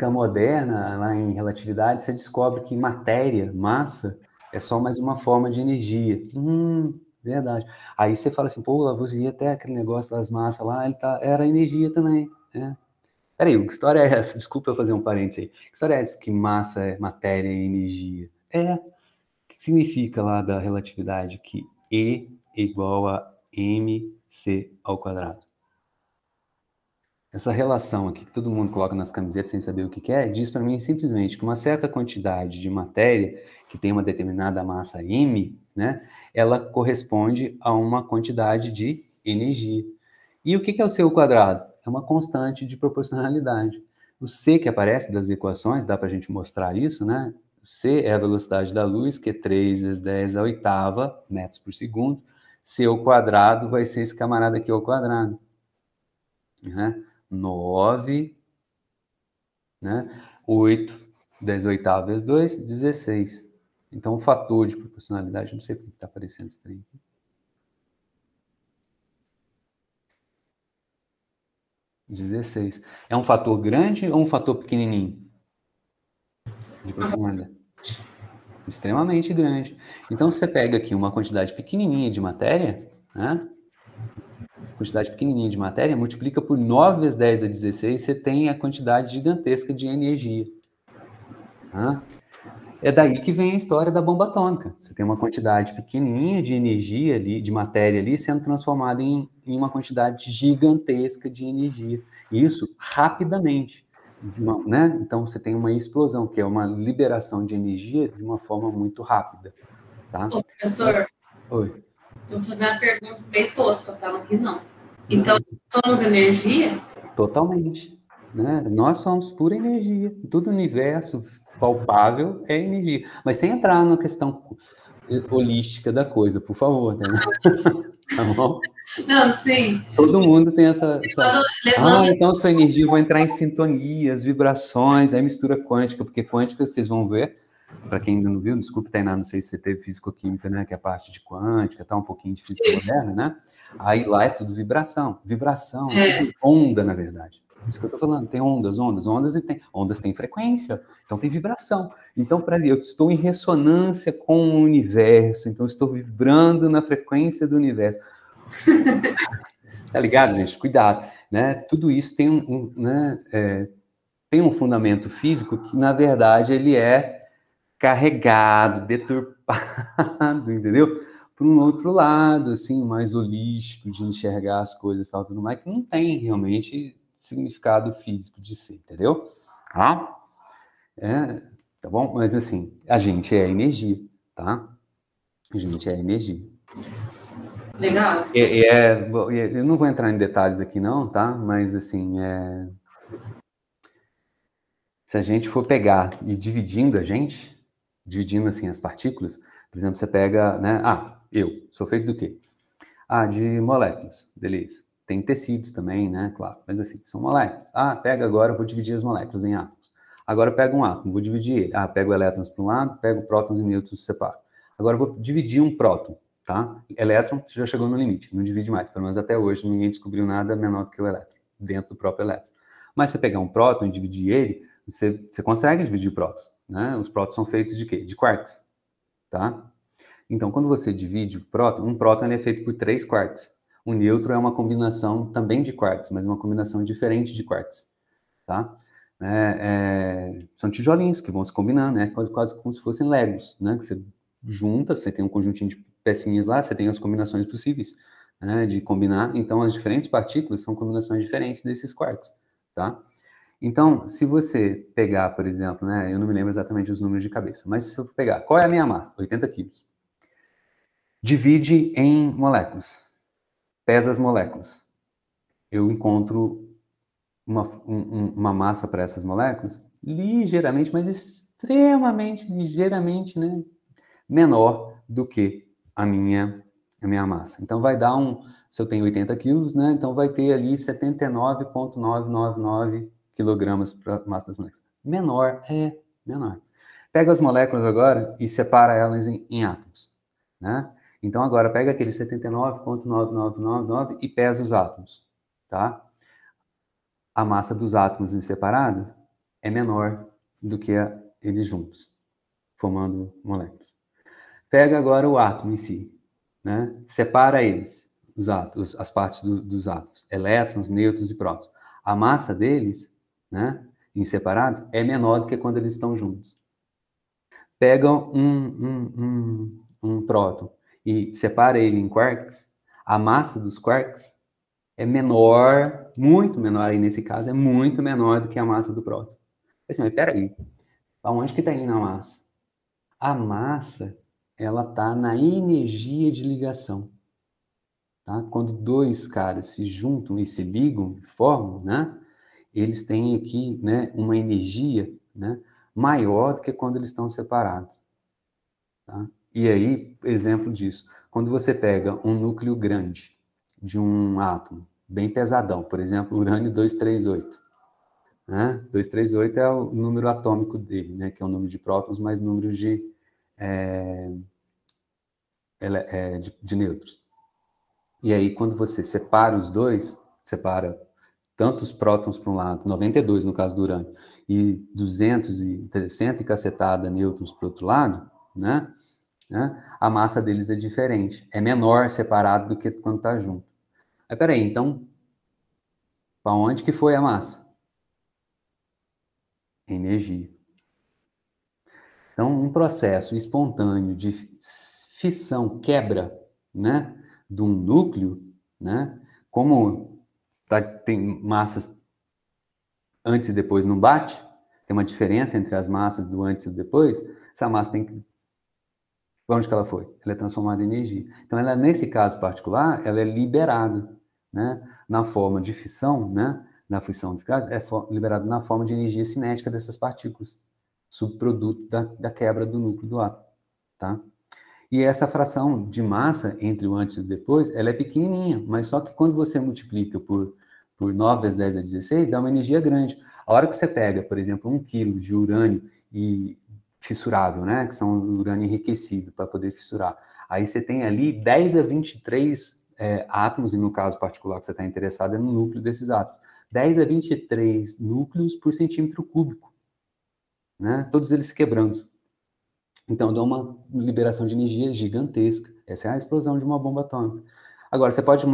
[SPEAKER 1] moderna, lá em relatividade, você descobre que matéria, massa, é só mais uma forma de energia. Verdade. Aí você fala assim, pô, Lavoisier até aquele negócio das massas lá, era energia também, né? Peraí, que história é essa? Desculpa eu fazer um parênteses aí. Que história é essa que massa é matéria e energia? O que significa lá da relatividade que E é igual a mc ao quadrado? Essa relação aqui que todo mundo coloca nas camisetas sem saber o que é, diz para mim simplesmente que uma certa quantidade de matéria que tem uma determinada massa m, né, ela corresponde a uma quantidade de energia. E o que é o C ao quadrado? É uma constante de proporcionalidade. O C que aparece das equações, dá para a gente mostrar isso, né? O C é a velocidade da luz, que é 3 vezes 10 à oitava metros por segundo. C ao quadrado vai ser esse camarada aqui ao quadrado, né? 9, né? 8, 10 oitavas vezes 2, 16. Então, o fator de proporcionalidade, não sei por que está aparecendo esse trem aqui. 16. É um fator grande ou um fator pequenininho? De proporcionalidade. Extremamente grande. Então, você pega aqui uma quantidade pequenininha de matéria, né? quantidade pequenininha de matéria, multiplica por 9 vezes 10 a 16, você tem a quantidade gigantesca de energia. Tá? É daí que vem a história da bomba atômica. Você tem uma quantidade pequenininha de energia ali, de matéria ali, sendo transformada em uma quantidade gigantesca de energia. E isso rapidamente. Né? Então, você tem uma explosão, que é uma liberação de energia de uma forma muito rápida. Tá?
[SPEAKER 2] Ô, professor,
[SPEAKER 1] Oi.
[SPEAKER 2] eu vou fazer uma pergunta bem tosca, tá? Não ri, não. Então, somos energia?
[SPEAKER 1] Totalmente. Né? Nós somos pura energia. Todo o universo palpável é energia. Mas sem entrar na questão holística da coisa, por favor, né? Tá bom?
[SPEAKER 2] Não, sim.
[SPEAKER 1] Todo mundo tem essa...
[SPEAKER 2] Levando...
[SPEAKER 1] então a sua energia vai entrar em sintonia, as vibrações, aí mistura quântica, porque quântica, vocês vão ver, para quem ainda não viu, desculpe, Tainá, não sei se você teve físico-química, né, que é a parte de quântica, tá um pouquinho de física moderna, né? Aí lá é tudo vibração, tudo onda, na verdade. Por isso que eu tô falando, tem ondas têm frequência, então tem vibração. Então, eu estou em ressonância com o universo, então eu estou vibrando na frequência do universo. Tá ligado, gente? Cuidado, né? Tudo isso tem tem um fundamento físico que, na verdade, ele é carregado, deturpado, entendeu? Por um outro lado, assim, mais holístico, de enxergar as coisas e tal, tudo mais, que não tem realmente significado físico de ser, entendeu? Tá? Tá bom? Mas, assim, a gente é energia, tá? A gente é energia.
[SPEAKER 2] Legal.
[SPEAKER 1] Eu não vou entrar em detalhes aqui, não, tá? Mas, assim, se a gente for pegar e dividindo assim, as partículas, por exemplo, você pega, né? Eu sou feito do quê? De moléculas, beleza. Tem tecidos também, né? Claro, mas assim, são moléculas. Pega agora, eu vou dividir as moléculas em átomos. Agora eu pego um átomo, vou dividir ele. Pego elétrons para um lado, pego prótons e nêutrons, separo. Agora eu vou dividir um próton, tá? Elétron já chegou no limite, não divide mais. Pelo menos até hoje ninguém descobriu nada menor do que o elétron, dentro do próprio elétron. Mas se você pegar um próton e dividir ele, você consegue dividir prótons, né? Os prótons são feitos de quê? De quarks, tá? Então, quando você divide o próton, um próton ele é feito por 3 quarks. O nêutron é uma combinação também de quarks, mas uma combinação diferente de quarks, tá? São tijolinhos que vão se combinando, né? Quase como se fossem legos, né? Que você junta, você tem um conjuntinho de pecinhas lá, você tem as combinações possíveis, né? De combinar. Então, as diferentes partículas são combinações diferentes desses quarks, tá? Então, se você pegar, por exemplo, né? Eu não me lembro exatamente os números de cabeça, mas se eu pegar, qual é a minha massa? 80 quilos. Divide em moléculas. Pesa as moléculas. Eu encontro uma massa para essas moléculas ligeiramente, mas extremamente, ligeiramente, né, menor do que a minha massa. Então, vai dar se eu tenho 80 quilos, né, então vai ter ali 79,999 quilogramas para a massa das moléculas. Menor. Pega as moléculas agora e separa elas em átomos, né? Então, agora, pega aquele 79,9999 e pesa os átomos, tá? A massa dos átomos em separado é menor do que eles juntos, formando moléculas. Pega agora o átomo em si, né? Separa eles, os átomos, as partes dos átomos, elétrons, nêutrons e prótons. A massa deles, né, em separado, é menor do que quando eles estão juntos. Pega um próton e separa ele em quarks, a massa dos quarks é menor, muito menor, aí nesse caso, é muito menor do que a massa do próton. Assim, mas peraí, aonde que está indo a massa? A massa, ela está na energia de ligação. Tá? Quando dois caras se juntam e se ligam, formam, né? Eles têm aqui, né, uma energia, né, maior do que quando eles estão separados. Tá? E aí, exemplo disso, quando você pega um núcleo grande de um átomo, bem pesadão, por exemplo, urânio 238, né? 238 é o número atômico dele, né? Que é o número de prótons mais número de nêutrons. E aí, quando você separa os dois, separa tantos prótons para um lado, 92 no caso do urânio, e 200 e 300 e cacetada nêutrons para o outro lado, né? A massa deles é diferente, é menor separado do que quando está junto. Mas peraí, então, para onde que foi a massa? Energia. Então, um processo espontâneo de fissão, quebra, né, de um núcleo, né, como tem massas antes e depois não bate, tem uma diferença entre as massas do antes e do depois, essa massa tem que... Para onde que ela foi? Ela é transformada em energia. Então, ela, nesse caso particular, ela é liberada, né, na forma de fissão, né, na fissão desse caso, é liberada na forma de energia cinética dessas partículas, subproduto da quebra do núcleo do átomo, tá? E essa fração de massa entre o antes e o depois, ela é pequenininha, mas só que quando você multiplica por 9 vezes 10 a 16, dá uma energia grande. A hora que você pega, por exemplo, 1 quilo de urânio e fissurável, né, que são urânio enriquecido para poder fissurar, aí você tem ali 10 a 23 átomos, e no caso particular que você está interessado é no núcleo desses átomos, 10 a 23 núcleos por centímetro cúbico, né, todos eles se quebrando. Então, dá uma liberação de energia gigantesca. Essa é a explosão de uma bomba atômica. Agora, você pode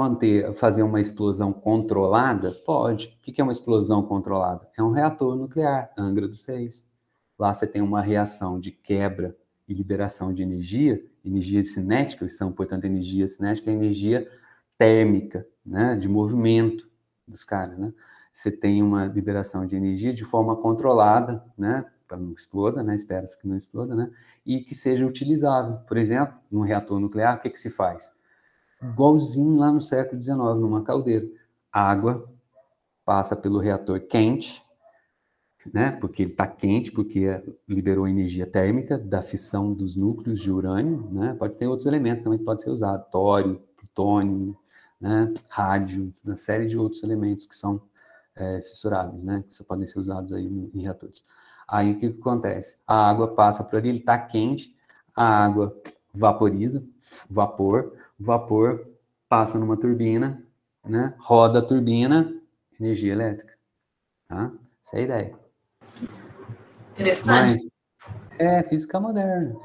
[SPEAKER 1] fazer uma explosão controlada? Pode. O que é uma explosão controlada? É um reator nuclear, Angra dos Reis. Lá você tem uma reação de quebra e liberação de energia cinética, que são, portanto, energia cinética e energia térmica, né, de movimento dos caras, né? Você tem uma liberação de energia de forma controlada, né, para não exploda, né, espera-se que não exploda, né, e que seja utilizável. Por exemplo, num reator nuclear, o que se faz? Igualzinho lá no século XIX, numa caldeira. A água passa pelo reator quente, né, porque ele está quente, porque liberou energia térmica da fissão dos núcleos de urânio, né, pode ter outros elementos também que podem ser usados, tório, plutônio, né, rádio, uma série de outros elementos que são fissuráveis, né, que podem ser usados aí em reatores. Aí o que acontece? A água passa por ali, ele está quente, a água vaporiza, vapor, o vapor passa numa turbina, né, roda a turbina, energia elétrica, tá? Essa é a ideia.
[SPEAKER 2] Interessante.
[SPEAKER 1] Mas física moderna.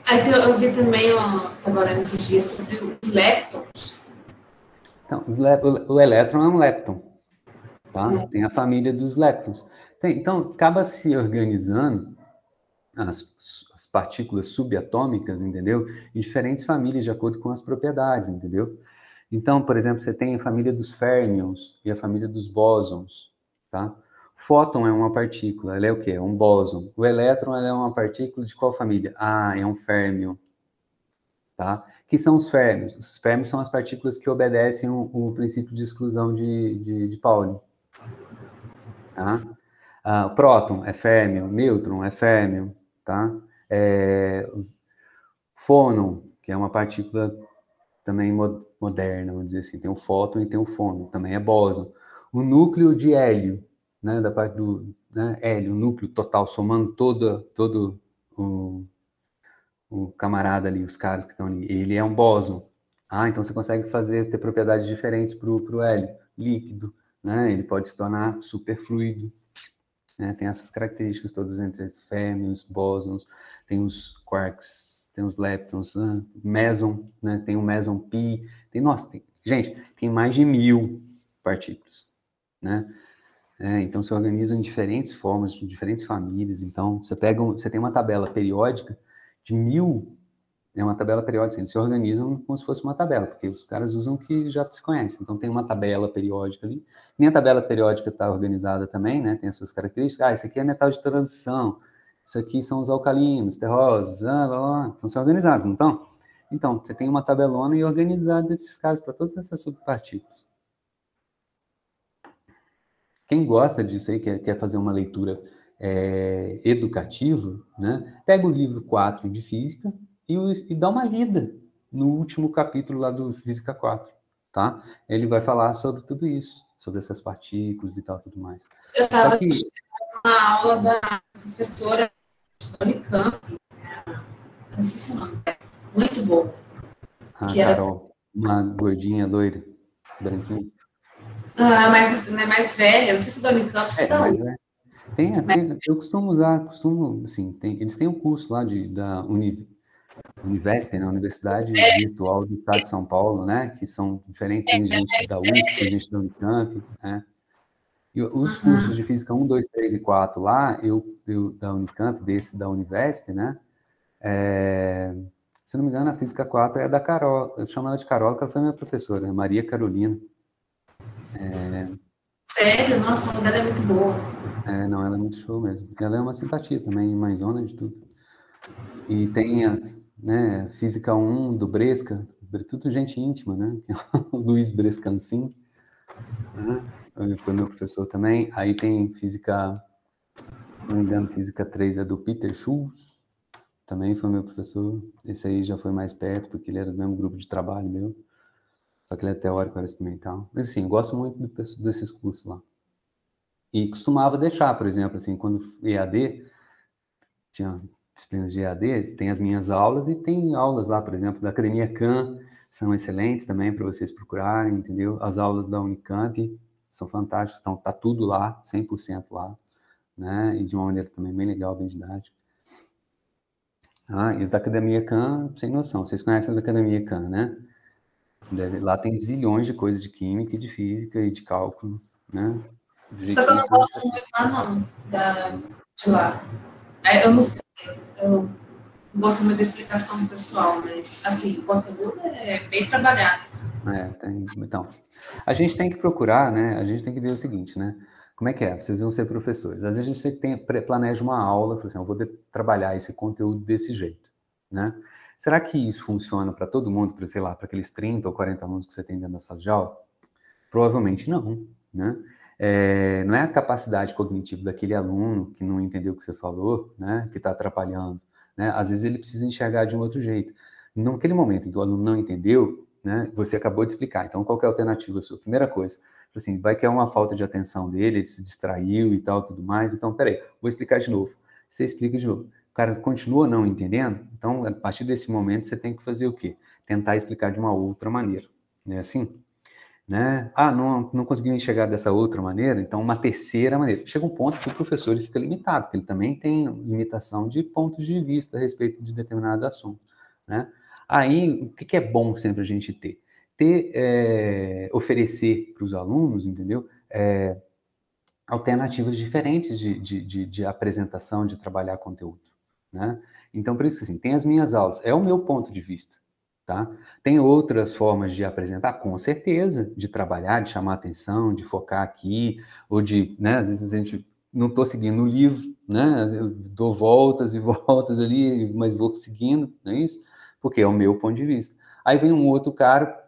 [SPEAKER 2] Aí eu vi também, estava olhando esses dias sobre os leptons.
[SPEAKER 1] Então, o elétron é um lepton, tá? Tem a família dos leptons. Então, acaba se organizando as partículas subatômicas, entendeu? Em diferentes famílias, de acordo com as propriedades, entendeu? Então, por exemplo, você tem a família dos férmions e a família dos bósons, tá? Fóton é uma partícula, ela é o quê? É um bóson. O elétron é uma partícula de qual família? Ah, é um férmion, tá? Que são os férmions? Os férmions são as partículas que obedecem o princípio de exclusão de Pauli, tá? Próton é férmion, nêutron é férmion, tá? Fônon, que é uma partícula também moderna, vamos dizer assim, tem o fóton e tem o fônon, também é bóson. O núcleo de hélio, né, da parte do hélio, o núcleo total, somando todo o camarada ali, os caras que estão ali, ele é um bóson. Então você consegue ter propriedades diferentes para o hélio, líquido, né, ele pode se tornar superfluido, né, tem essas características todas entre férmions, bósons, tem os quarks, tem os leptons, meson, né, tem o meson pi, gente, tem mais de 1000 partículas, né? Então se organizam em diferentes formas, de diferentes famílias. Então você tem uma tabela periódica de 1000, uma tabela periódica, eles se organizam como se fosse uma tabela, porque os caras usam o que já se conhece. Então tem uma tabela periódica ali. Minha tabela periódica está organizada também, né? Tem as suas características. Isso aqui é metal de transição, isso aqui são os alcalinos, terrosos, estão se organizados, não estão? Então, você tem uma tabelona e organizada desses caras para todas essas subpartículas. Quem gosta disso aí, quer fazer uma leitura educativa, né? Pega o livro 4 de Física e dá uma lida no último capítulo lá do Física 4, tá? Ele vai falar sobre tudo isso, sobre essas partículas e tal, tudo mais.
[SPEAKER 2] Eu estava na aula da professora da Unicamp, não sei se o nome, muito boa.
[SPEAKER 1] Carol, uma gordinha loira, branquinha.
[SPEAKER 2] Mais velha, não sei se da Unicamp, se da
[SPEAKER 1] UF. Eu costumo usar, assim, eles têm um curso lá da Univesp, né? Universidade Virtual do Estado de São Paulo, né? Que são diferentes, tem gente da USP, tem gente da Unicamp, né? E os cursos de Física 1, 2, 3 e 4 lá, eu da Unicamp, desse da Univesp, né? Se não me engano, a Física 4 é da Carol, eu chamo ela de Carol, que ela foi minha professora, Maria Carolina.
[SPEAKER 2] Sério? Nossa, a aula dela é muito boa.
[SPEAKER 1] Não, ela é muito show mesmo. Ela é uma simpatia também, mãezona de tudo. E tem a, né, Física 1 do Bresca, tudo gente íntima, né? O Luiz Brescancin, né? Foi meu professor também. Aí tem Física, se não me engano, Física 3 é do Peter Schultz, também foi meu professor. Esse aí já foi mais perto, porque ele era do mesmo grupo de trabalho meu. Só que ele é teórico, era experimental. Mas, assim, gosto muito desses cursos lá. E costumava deixar, por exemplo, assim, quando EAD, tinha disciplinas de EAD, tem as minhas aulas e tem aulas lá, por exemplo, da Academia Khan, são excelentes também para vocês procurarem, entendeu? As aulas da Unicamp são fantásticas, então tá tudo lá, 100% lá, né? E de uma maneira também bem legal, bem didática. E os da Academia Khan, sem noção. Vocês conhecem a da Academia Khan, né? Lá tem zilhões de coisas de química, de física e de cálculo, né?
[SPEAKER 2] Só que eu não gosto muito lá, não, de lá. Eu não sei, eu não gosto muito da explicação do pessoal, mas, assim, o conteúdo é bem trabalhado.
[SPEAKER 1] Então, a gente tem que procurar, né? A gente tem que ver o seguinte, né? Como é que é? Vocês vão ser professores. Às vezes a gente planeja uma aula, fala assim, eu vou trabalhar esse conteúdo desse jeito, né? Será que isso funciona para todo mundo, para, sei lá, para aqueles 30 ou 40 alunos que você tem dentro da sala de aula? Provavelmente não, né? Não é a capacidade cognitiva daquele aluno que não entendeu o que você falou, né? Que está atrapalhando, né? Às vezes ele precisa enxergar de um outro jeito. Naquele momento em que o aluno não entendeu, né? Você acabou de explicar. Então, qual que é a alternativa sua? Primeira coisa, assim, vai que é uma falta de atenção dele, ele se distraiu e tal, tudo mais. Então, peraí, vou explicar de novo. Você explica de novo. O cara continua não entendendo, então, a partir desse momento, você tem que fazer o quê? Tentar explicar de uma outra maneira. Não é assim? Né? Não conseguiu enxergar dessa outra maneira, então uma terceira maneira. Chega um ponto que o professor ele fica limitado, porque ele também tem limitação de pontos de vista a respeito de determinado assunto, né? Aí, o que é bom sempre a gente ter? Oferecer para os alunos, entendeu? Alternativas diferentes de apresentação, de trabalhar conteúdo, né? Então, por isso, assim, tem as minhas aulas, é o meu ponto de vista, tá? Tem outras formas de apresentar, com certeza, de trabalhar, de chamar atenção, de focar aqui, ou de, né, às vezes a gente não estou seguindo o livro, né? Eu dou voltas e voltas ali, mas vou seguindo, não é isso? Porque é o meu ponto de vista. Aí vem um outro cara,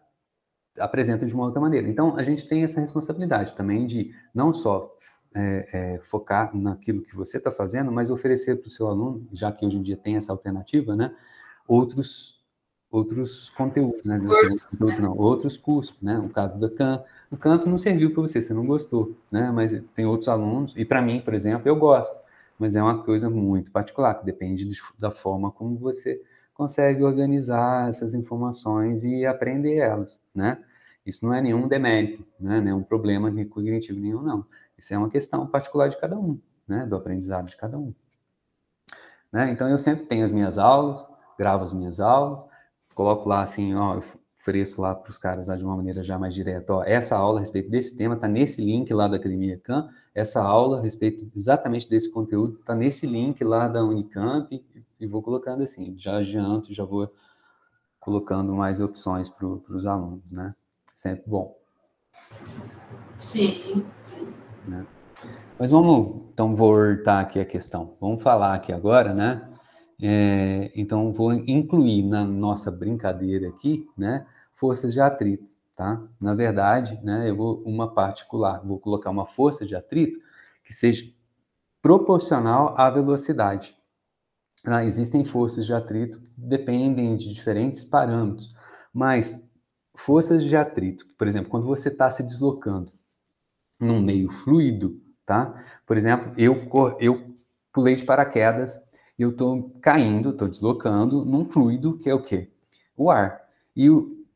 [SPEAKER 1] apresenta de uma outra maneira. Então, a gente tem essa responsabilidade também de não só focar naquilo que você está fazendo, mas oferecer para o seu aluno, já que hoje em dia tem essa alternativa, né, outros conteúdos, né, outros cursos, né, o caso da Khan, o campo não serviu para você não gostou, né, mas tem outros alunos, e para mim, por exemplo, eu gosto, mas é uma coisa muito particular, que depende da forma como você consegue organizar essas informações e aprender elas, né? Isso não é nenhum demérito, né? Nenhum problema cognitivo nenhum, não. Isso é uma questão particular de cada um, né? Do aprendizado de cada um. Né? Então, eu sempre tenho as minhas aulas, gravo as minhas aulas, coloco lá assim, ó, eu ofereço lá para os caras de uma maneira já mais direta, ó, essa aula a respeito desse tema está nesse link lá da Academia Khan, essa aula a respeito exatamente desse conteúdo está nesse link lá da Unicamp, e vou colocando assim, já adianto, já vou colocando mais opções para os alunos, né? Sempre bom.
[SPEAKER 2] Sim.
[SPEAKER 1] Né? Mas vamos, então, voltar aqui a questão. Vamos falar aqui agora, né? Então, vou incluir na nossa brincadeira aqui, né? Forças de atrito, tá? Na verdade, né? Uma particular, vou colocar uma força de atrito que seja proporcional à velocidade. Existem forças de atrito que dependem de diferentes parâmetros, mas forças de atrito, por exemplo, quando você está se deslocando num meio fluido, tá? Por exemplo, eu pulei de paraquedas e eu estou caindo, estou deslocando num fluido que é o quê? O ar. E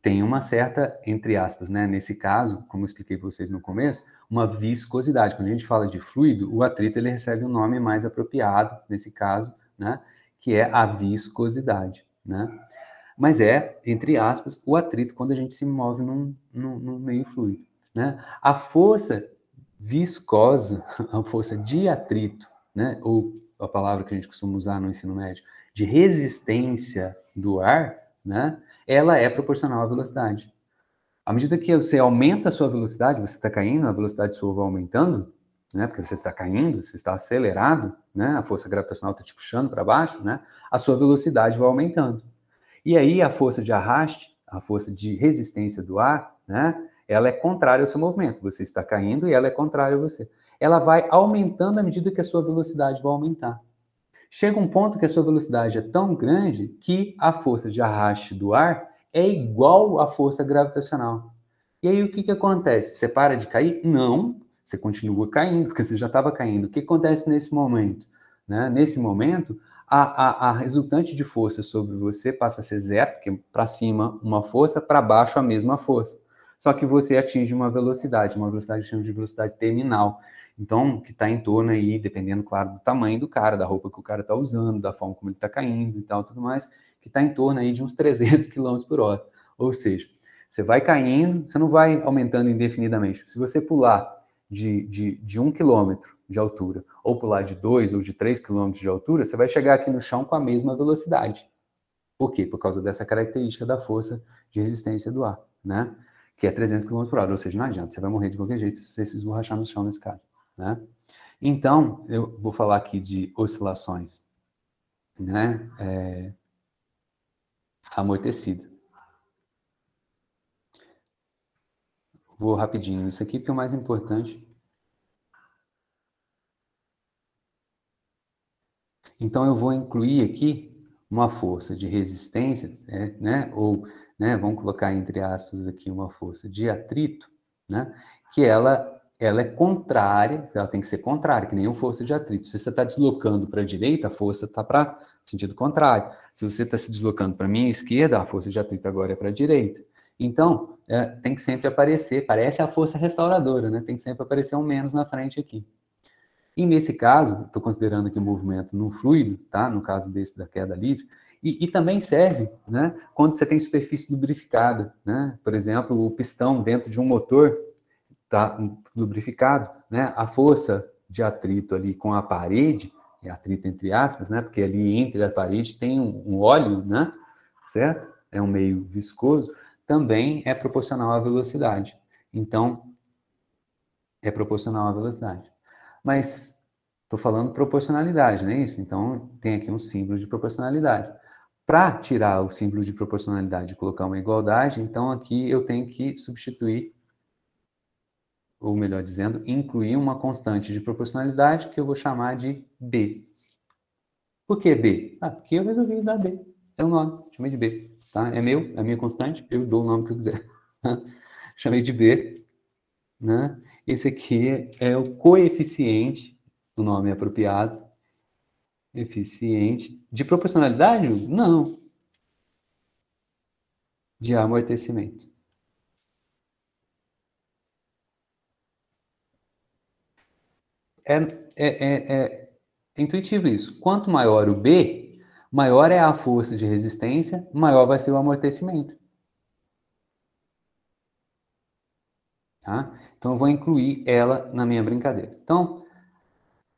[SPEAKER 1] tem uma certa, entre aspas, né? Nesse caso, como eu expliquei para vocês no começo, uma viscosidade. Quando a gente fala de fluido, o atrito ele recebe um nome mais apropriado, nesse caso, né? Que é a viscosidade, né? Mas é, entre aspas, o atrito quando a gente se move num meio fluido, né? A força viscosa, a força de atrito, né? Ou a palavra que a gente costuma usar no ensino médio, de resistência do ar, né? Ela é proporcional à velocidade. À medida que você aumenta a sua velocidade, você está caindo, a velocidade sua vai aumentando, né? Porque você está caindo, você está acelerado, né? A força gravitacional está te puxando para baixo, né? A sua velocidade vai aumentando. E aí a força de arraste, a força de resistência do ar, né? Ela é contrária ao seu movimento. Você está caindo e ela é contrária a você. Ela vai aumentando à medida que a sua velocidade vai aumentar. Chega um ponto que a sua velocidade é tão grande que a força de arraste do ar é igual à força gravitacional. E aí o que, que acontece? Você para de cair? Não, você continua caindo, porque você já estava caindo. O que acontece nesse momento? Né? Nesse momento, a resultante de força sobre você passa a ser zero, porque para cima uma força, para baixo a mesma força. Só que você atinge uma velocidade chamada de velocidade terminal. Então, que está em torno aí, dependendo, claro, do tamanho do cara, da roupa que o cara está usando, da forma como ele está caindo e tal, tudo mais, que está em torno aí de uns 300 km por hora. Ou seja, você vai caindo, você não vai aumentando indefinidamente. Se você pular de 1 quilômetro de altura, ou pular de 2 ou de 3 quilômetros de altura, você vai chegar aqui no chão com a mesma velocidade. Por quê? Por causa dessa característica da força de resistência do ar, né? Que é 300 km por hora, ou seja, não adianta, você vai morrer de qualquer jeito se você se esborrachar no chão nesse caso, né? Então, eu vou falar aqui de oscilações, né? Amortecida. Vou rapidinho isso aqui, porque o mais importante. Então, eu vou incluir aqui uma força de resistência, né? Ou, né, vamos colocar entre aspas aqui uma força de atrito, né? Que ela é contrária, ela tem que ser contrária, que nem uma força de atrito. Se você está deslocando para a direita, a força está para sentido contrário. Se você está se deslocando para a minha esquerda, a força de atrito agora é para a direita. Então, tem que sempre aparecer, parece a força restauradora, né? Tem que sempre aparecer um menos na frente aqui. E nesse caso, estou considerando aqui o movimento no fluido, tá? No caso desse da queda livre, e também serve, né? Quando você tem superfície lubrificada, né? Por exemplo, o pistão dentro de um motor está lubrificado, né? A força de atrito ali com a parede, e atrito entre aspas, né? Porque ali entre a parede tem um óleo, né? Certo? É um meio viscoso, também é proporcional à velocidade. Então, é proporcional à velocidade. Mas estou falando proporcionalidade, não é isso? Então, tem aqui um símbolo de proporcionalidade. Para tirar o símbolo de proporcionalidade e colocar uma igualdade, então aqui eu tenho que substituir, ou melhor dizendo, incluir uma constante de proporcionalidade que eu vou chamar de B. Por que B? Porque eu resolvi dar B. É o nome, chamei de B. Tá? É meu, é a minha constante, eu dou o nome que eu quiser. Chamei de B, né? Esse aqui é o coeficiente, o nome apropriado, eficiente. De proporcionalidade? Não. De amortecimento. É, é intuitivo isso. Quanto maior o B, maior é a força de resistência, maior vai ser o amortecimento. Tá? Então, eu vou incluir ela na minha brincadeira. Então,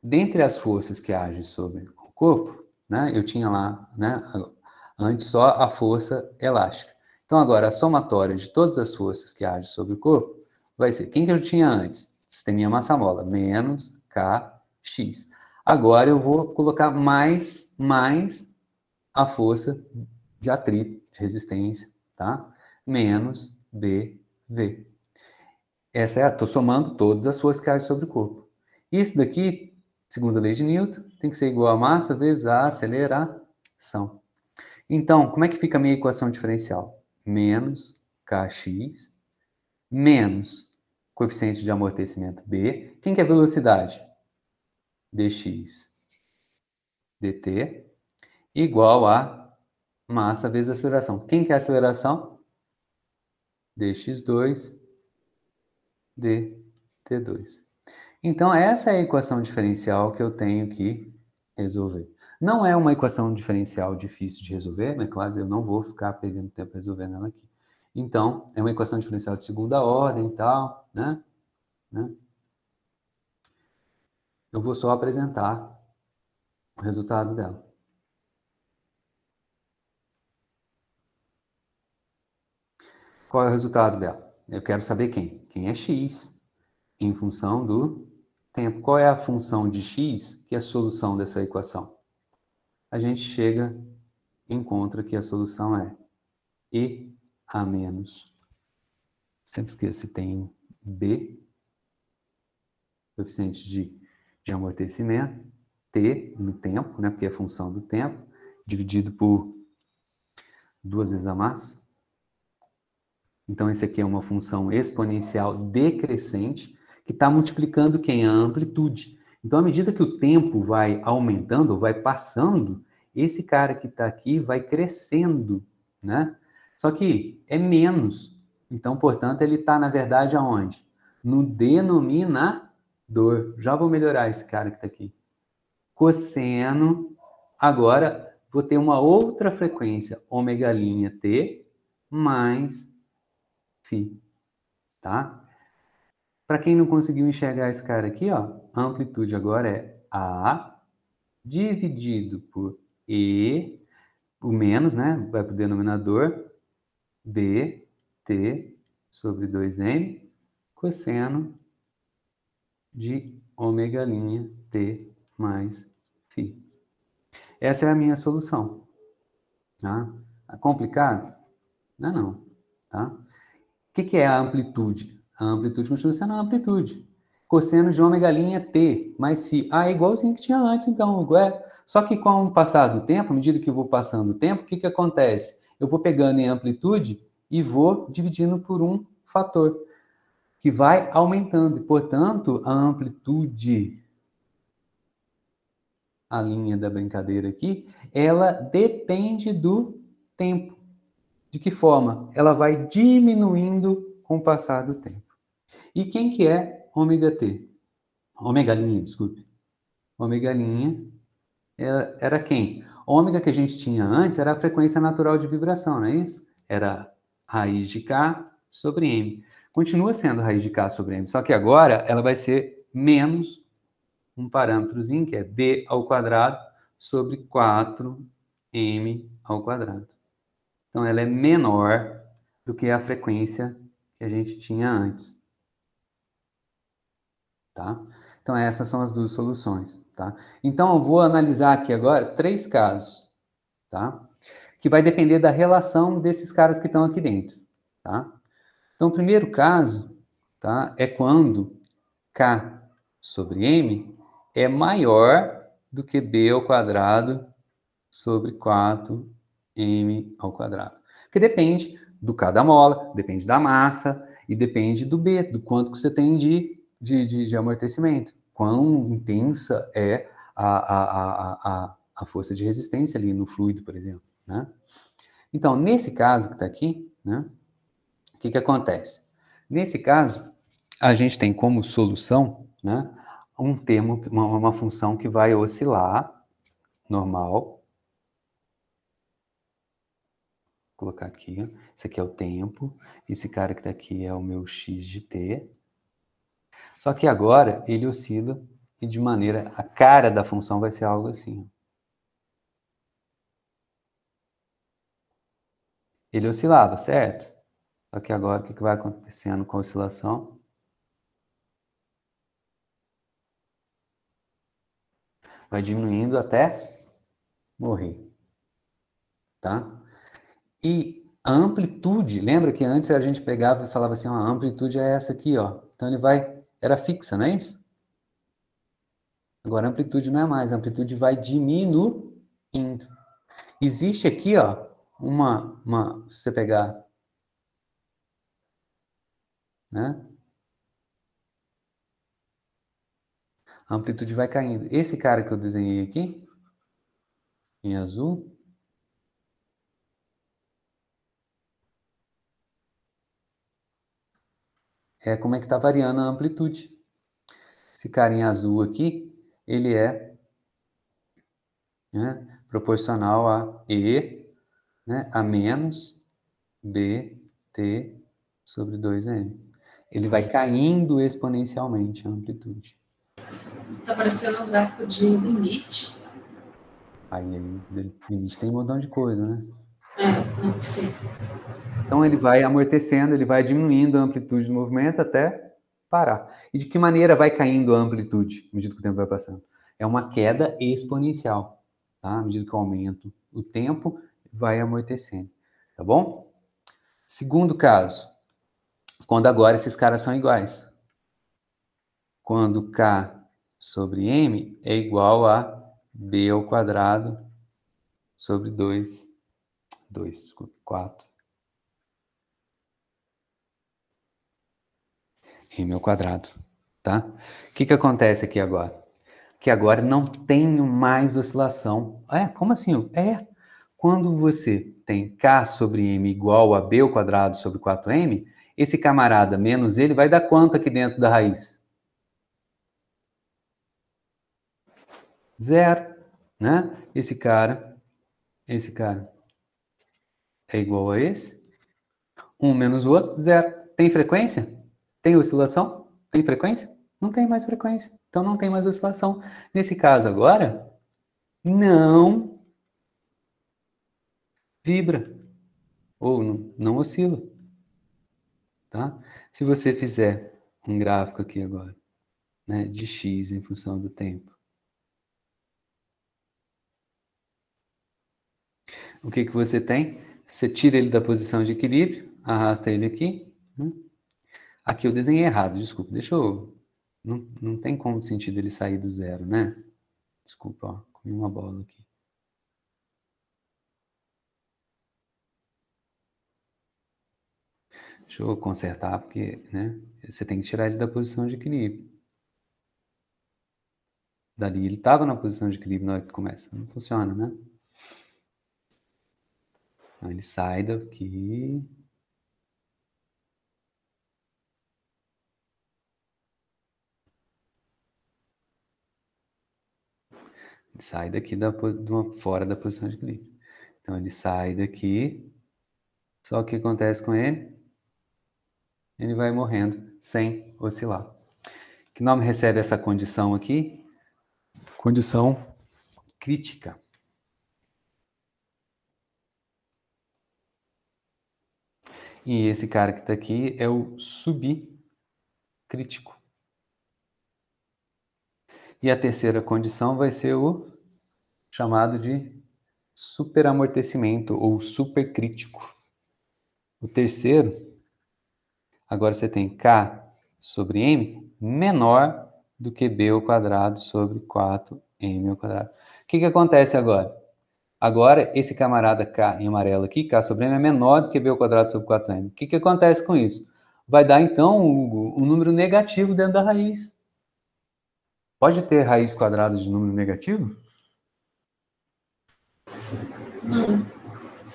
[SPEAKER 1] dentre as forças que agem sobre o corpo, né, eu tinha lá, né, antes só a força elástica. Então, agora, a somatória de todas as forças que agem sobre o corpo vai ser, quem que eu tinha antes? Sisteminha massa-mola, menos Kx. Agora, eu vou colocar mais a força de atrito, de resistência, tá? Menos BV. Essa é estou somando todas as forças que agem sobre o corpo. Isso daqui, segundo a lei de Newton, tem que ser igual a massa vezes a aceleração. Então, como é que fica a minha equação diferencial? Menos Kx, menos coeficiente de amortecimento B. Quem que é velocidade? Dx dt, igual a massa vezes aceleração. Quem que é a aceleração? Dx2 dt2. Então, essa é a equação diferencial que eu tenho que resolver. Não é uma equação diferencial difícil de resolver, mas claro, eu não vou ficar perdendo tempo resolvendo ela aqui. Então, é uma equação diferencial de segunda ordem e tal, né? Eu vou só apresentar o resultado dela. Qual é o resultado dela? Eu quero saber quem. Quem é x em função do tempo. Qual é a função de x que é a solução dessa equação? A gente chega e encontra que a solução é e a menos. Sempre esqueço se tem b, coeficiente de amortecimento, t no tempo, né, porque é função do tempo, dividido por 2 vezes a massa. Então, esse aqui é uma função exponencial decrescente, que está multiplicando quem? A amplitude. Então, à medida que o tempo vai aumentando, vai passando, esse cara que está aqui vai crescendo, né? Só que é menos. Então, portanto, ele está, na verdade, aonde? No denominador. Já vou melhorar esse cara que está aqui. Cosseno. Agora, vou ter uma outra frequência, ômega' t mais φ, tá? Para quem não conseguiu enxergar esse cara aqui, ó, a amplitude agora é A dividido por E, o menos, né? Vai para o denominador, bt sobre 2m, cosseno de ômega' t mais φ. Essa é a minha solução. Tá? É complicado? Não, não. Tá? O que é a amplitude? A amplitude continua sendo a amplitude. Cosseno de ômega' t mais φ. Ah, é igualzinho que tinha antes, então. Só que com o passar do tempo, à medida que eu vou passando o tempo, o que acontece? Eu vou pegando em amplitude e vou dividindo por um fator, que vai aumentando. E, portanto, a amplitude, a linha da brincadeira aqui, ela depende do tempo. De que forma? Ela vai diminuindo com o passar do tempo. E quem que é ômega t? Ômega', desculpe. Ômega' era quem? Ômega que a gente tinha antes era a frequência natural de vibração, não é isso? Era raiz de K sobre M. Continua sendo raiz de K sobre M, só que agora ela vai ser menos um parâmetrozinho, que é B ao quadrado sobre 4M ao quadrado. Então, ela é menor do que a frequência que a gente tinha antes. Tá? Então, essas são as duas soluções. Tá? Então, eu vou analisar aqui agora 3 casos, tá? Que vai depender da relação desses caras que estão aqui dentro. Tá? Então, o primeiro caso, tá, é quando K sobre M é maior do que B ao quadrado sobre 4M ao quadrado. Porque depende do K da mola, depende da massa e depende do B, do quanto que você tem de amortecimento. Quão intensa é a força de resistência ali no fluido, por exemplo. Né? Então, nesse caso que está aqui, né, o que acontece? Nesse caso, a gente tem como solução, né, um termo, uma função que vai oscilar, normal. Vou colocar aqui, ó. Esse aqui é o tempo, esse cara que está aqui é o meu x de t. Só que agora ele oscila e de maneira, a cara da função vai ser algo assim. Ele oscilava, certo? Só que agora o que vai acontecendo com a oscilação? Vai diminuindo até morrer, tá? E a amplitude, lembra que antes a gente pegava e falava assim, ó, a amplitude é essa aqui, ó. Então ele era fixa, não é isso? Agora a amplitude não é mais, a amplitude vai diminuindo. Existe aqui, ó, se você pegar, né? A amplitude vai caindo. Esse cara que eu desenhei aqui, em azul, é como é que está variando a amplitude. Esse cara em azul aqui, ele é né, proporcional a E, né, a menos BT sobre 2M. Ele vai caindo exponencialmente a amplitude.
[SPEAKER 2] Está parecendo um gráfico de limite.
[SPEAKER 1] Aí, limite tem um montão de coisa, né?
[SPEAKER 2] Não, sim.
[SPEAKER 1] Então, ele vai amortecendo, ele vai diminuindo a amplitude do movimento até parar. E de que maneira vai caindo a amplitude à medida que o tempo vai passando? É uma queda exponencial, tá? À medida que eu aumento o tempo, vai amortecendo, tá bom? Segundo caso, quando agora esses caras são iguais. Quando K sobre M é igual a B ao quadrado sobre 4 M ao quadrado, tá? O que acontece aqui agora? Que agora não tenho mais oscilação. Como assim? Quando você tem K sobre M igual a B ao quadrado sobre 4M, esse camarada menos ele vai dar quanto aqui dentro da raiz? Zero, né? Esse cara é igual a esse. Um menos o outro, zero. Tem frequência? Tem oscilação? Tem frequência? Não tem mais frequência. Então não tem mais oscilação. Nesse caso agora, não vibra. Ou não oscila. Tá? Se você fizer um gráfico aqui agora, né, de x em função do tempo, o que você tem? Você tira ele da posição de equilíbrio, arrasta ele aqui. Né? Aqui eu desenhei errado, desculpa. Deixa eu... Não tem como sentido ele sair do zero, né? Desculpa, ó, comi uma bola aqui. Deixa eu consertar, porque, né, você tem que tirar ele da posição de equilíbrio. Dali, ele estava na posição de equilíbrio na hora que começa. Não funciona, né? Então, ele sai daqui. Ele sai daqui fora da posição de equilíbrio. Então, ele sai daqui. Só que o que acontece com ele? Ele vai morrendo sem oscilar. Que nome recebe essa condição aqui? Condição crítica. E esse cara que está aqui é o subcrítico. E a terceira condição vai ser o chamado de superamortecimento ou supercrítico. O terceiro, agora você tem K sobre M menor do que B ao quadrado sobre 4M ao quadrado. O que acontece agora? Agora, esse camarada K em amarelo aqui, K sobre M, é menor do que B ao quadrado sobre 4M. O que acontece com isso? Vai dar, então, um número negativo dentro da raiz. Pode ter raiz quadrada de número negativo?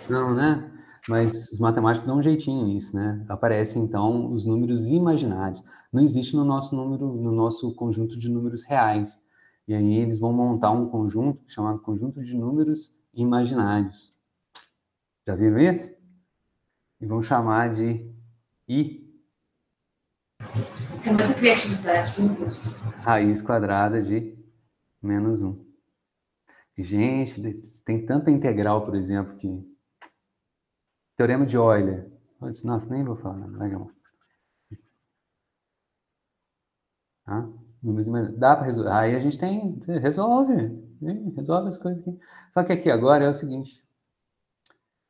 [SPEAKER 1] Não, né? Mas os matemáticos dão um jeitinho nisso, né? Aparecem, então, os números imaginários. Não existe no nosso conjunto de números reais. E aí eles vão montar um conjunto chamado conjunto de números imaginários. Já viram isso? E vão chamar de I.
[SPEAKER 2] É muita criatividade, meu Deus.
[SPEAKER 1] Raiz quadrada de menos 1. Gente, tem tanta integral, por exemplo, que... Teorema de Euler. Nossa, nem vou falar nada. Legal. Tá? Dá para resolver. Aí a gente resolve as coisas aqui. Só que aqui agora é o seguinte,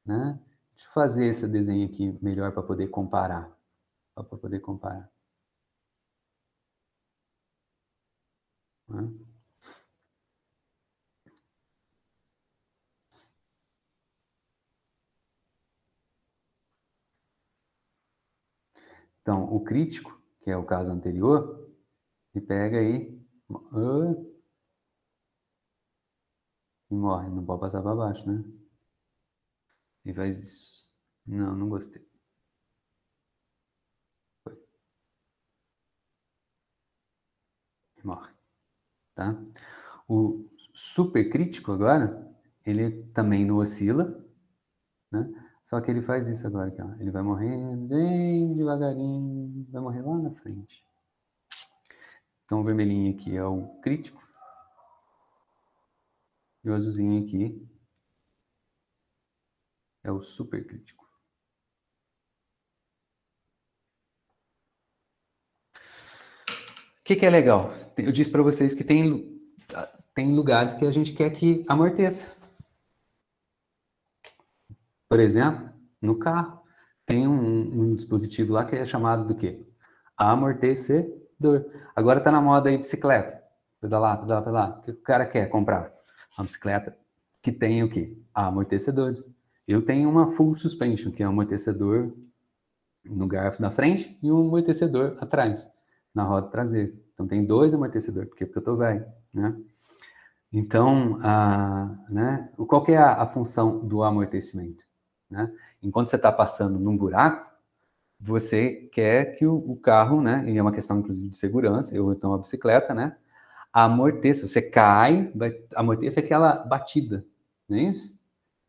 [SPEAKER 1] né? Deixa eu fazer esse desenho aqui melhor para poder comparar. Só para poder comparar. Né? Então, o crítico, que é o caso anterior, ele pega aí e morre. Não pode passar para baixo, né? E vai... Não gostei. E morre. Tá? O supercrítico agora ele também não oscila, né? Só que ele faz isso agora aqui, ó. Ele vai morrendo bem devagarinho, vai morrer lá na frente. Então o vermelhinho aqui é o crítico. E o azulzinho aqui é o supercrítico. O que é legal? Eu disse para vocês que tem lugares que a gente quer que amorteça. Por exemplo, no carro, tem um dispositivo lá que é chamado do quê? Amortecedor. Agora está na moda aí bicicleta. Pedalar, pedalar, pedalar. O que o cara quer comprar? Uma bicicleta que tem o quê? Amortecedores. Eu tenho uma full suspension, que é um amortecedor no garfo da frente e um amortecedor atrás, na roda traseira. Então tem 2 amortecedores, porque eu tô velho, né? Então, né, qual que é a função do amortecimento? Né? Enquanto você está passando num buraco, você quer que o carro, né, e é uma questão inclusive de segurança, ou então a bicicleta, né, amorteça. Você cai, amorteça aquela batida, não é isso?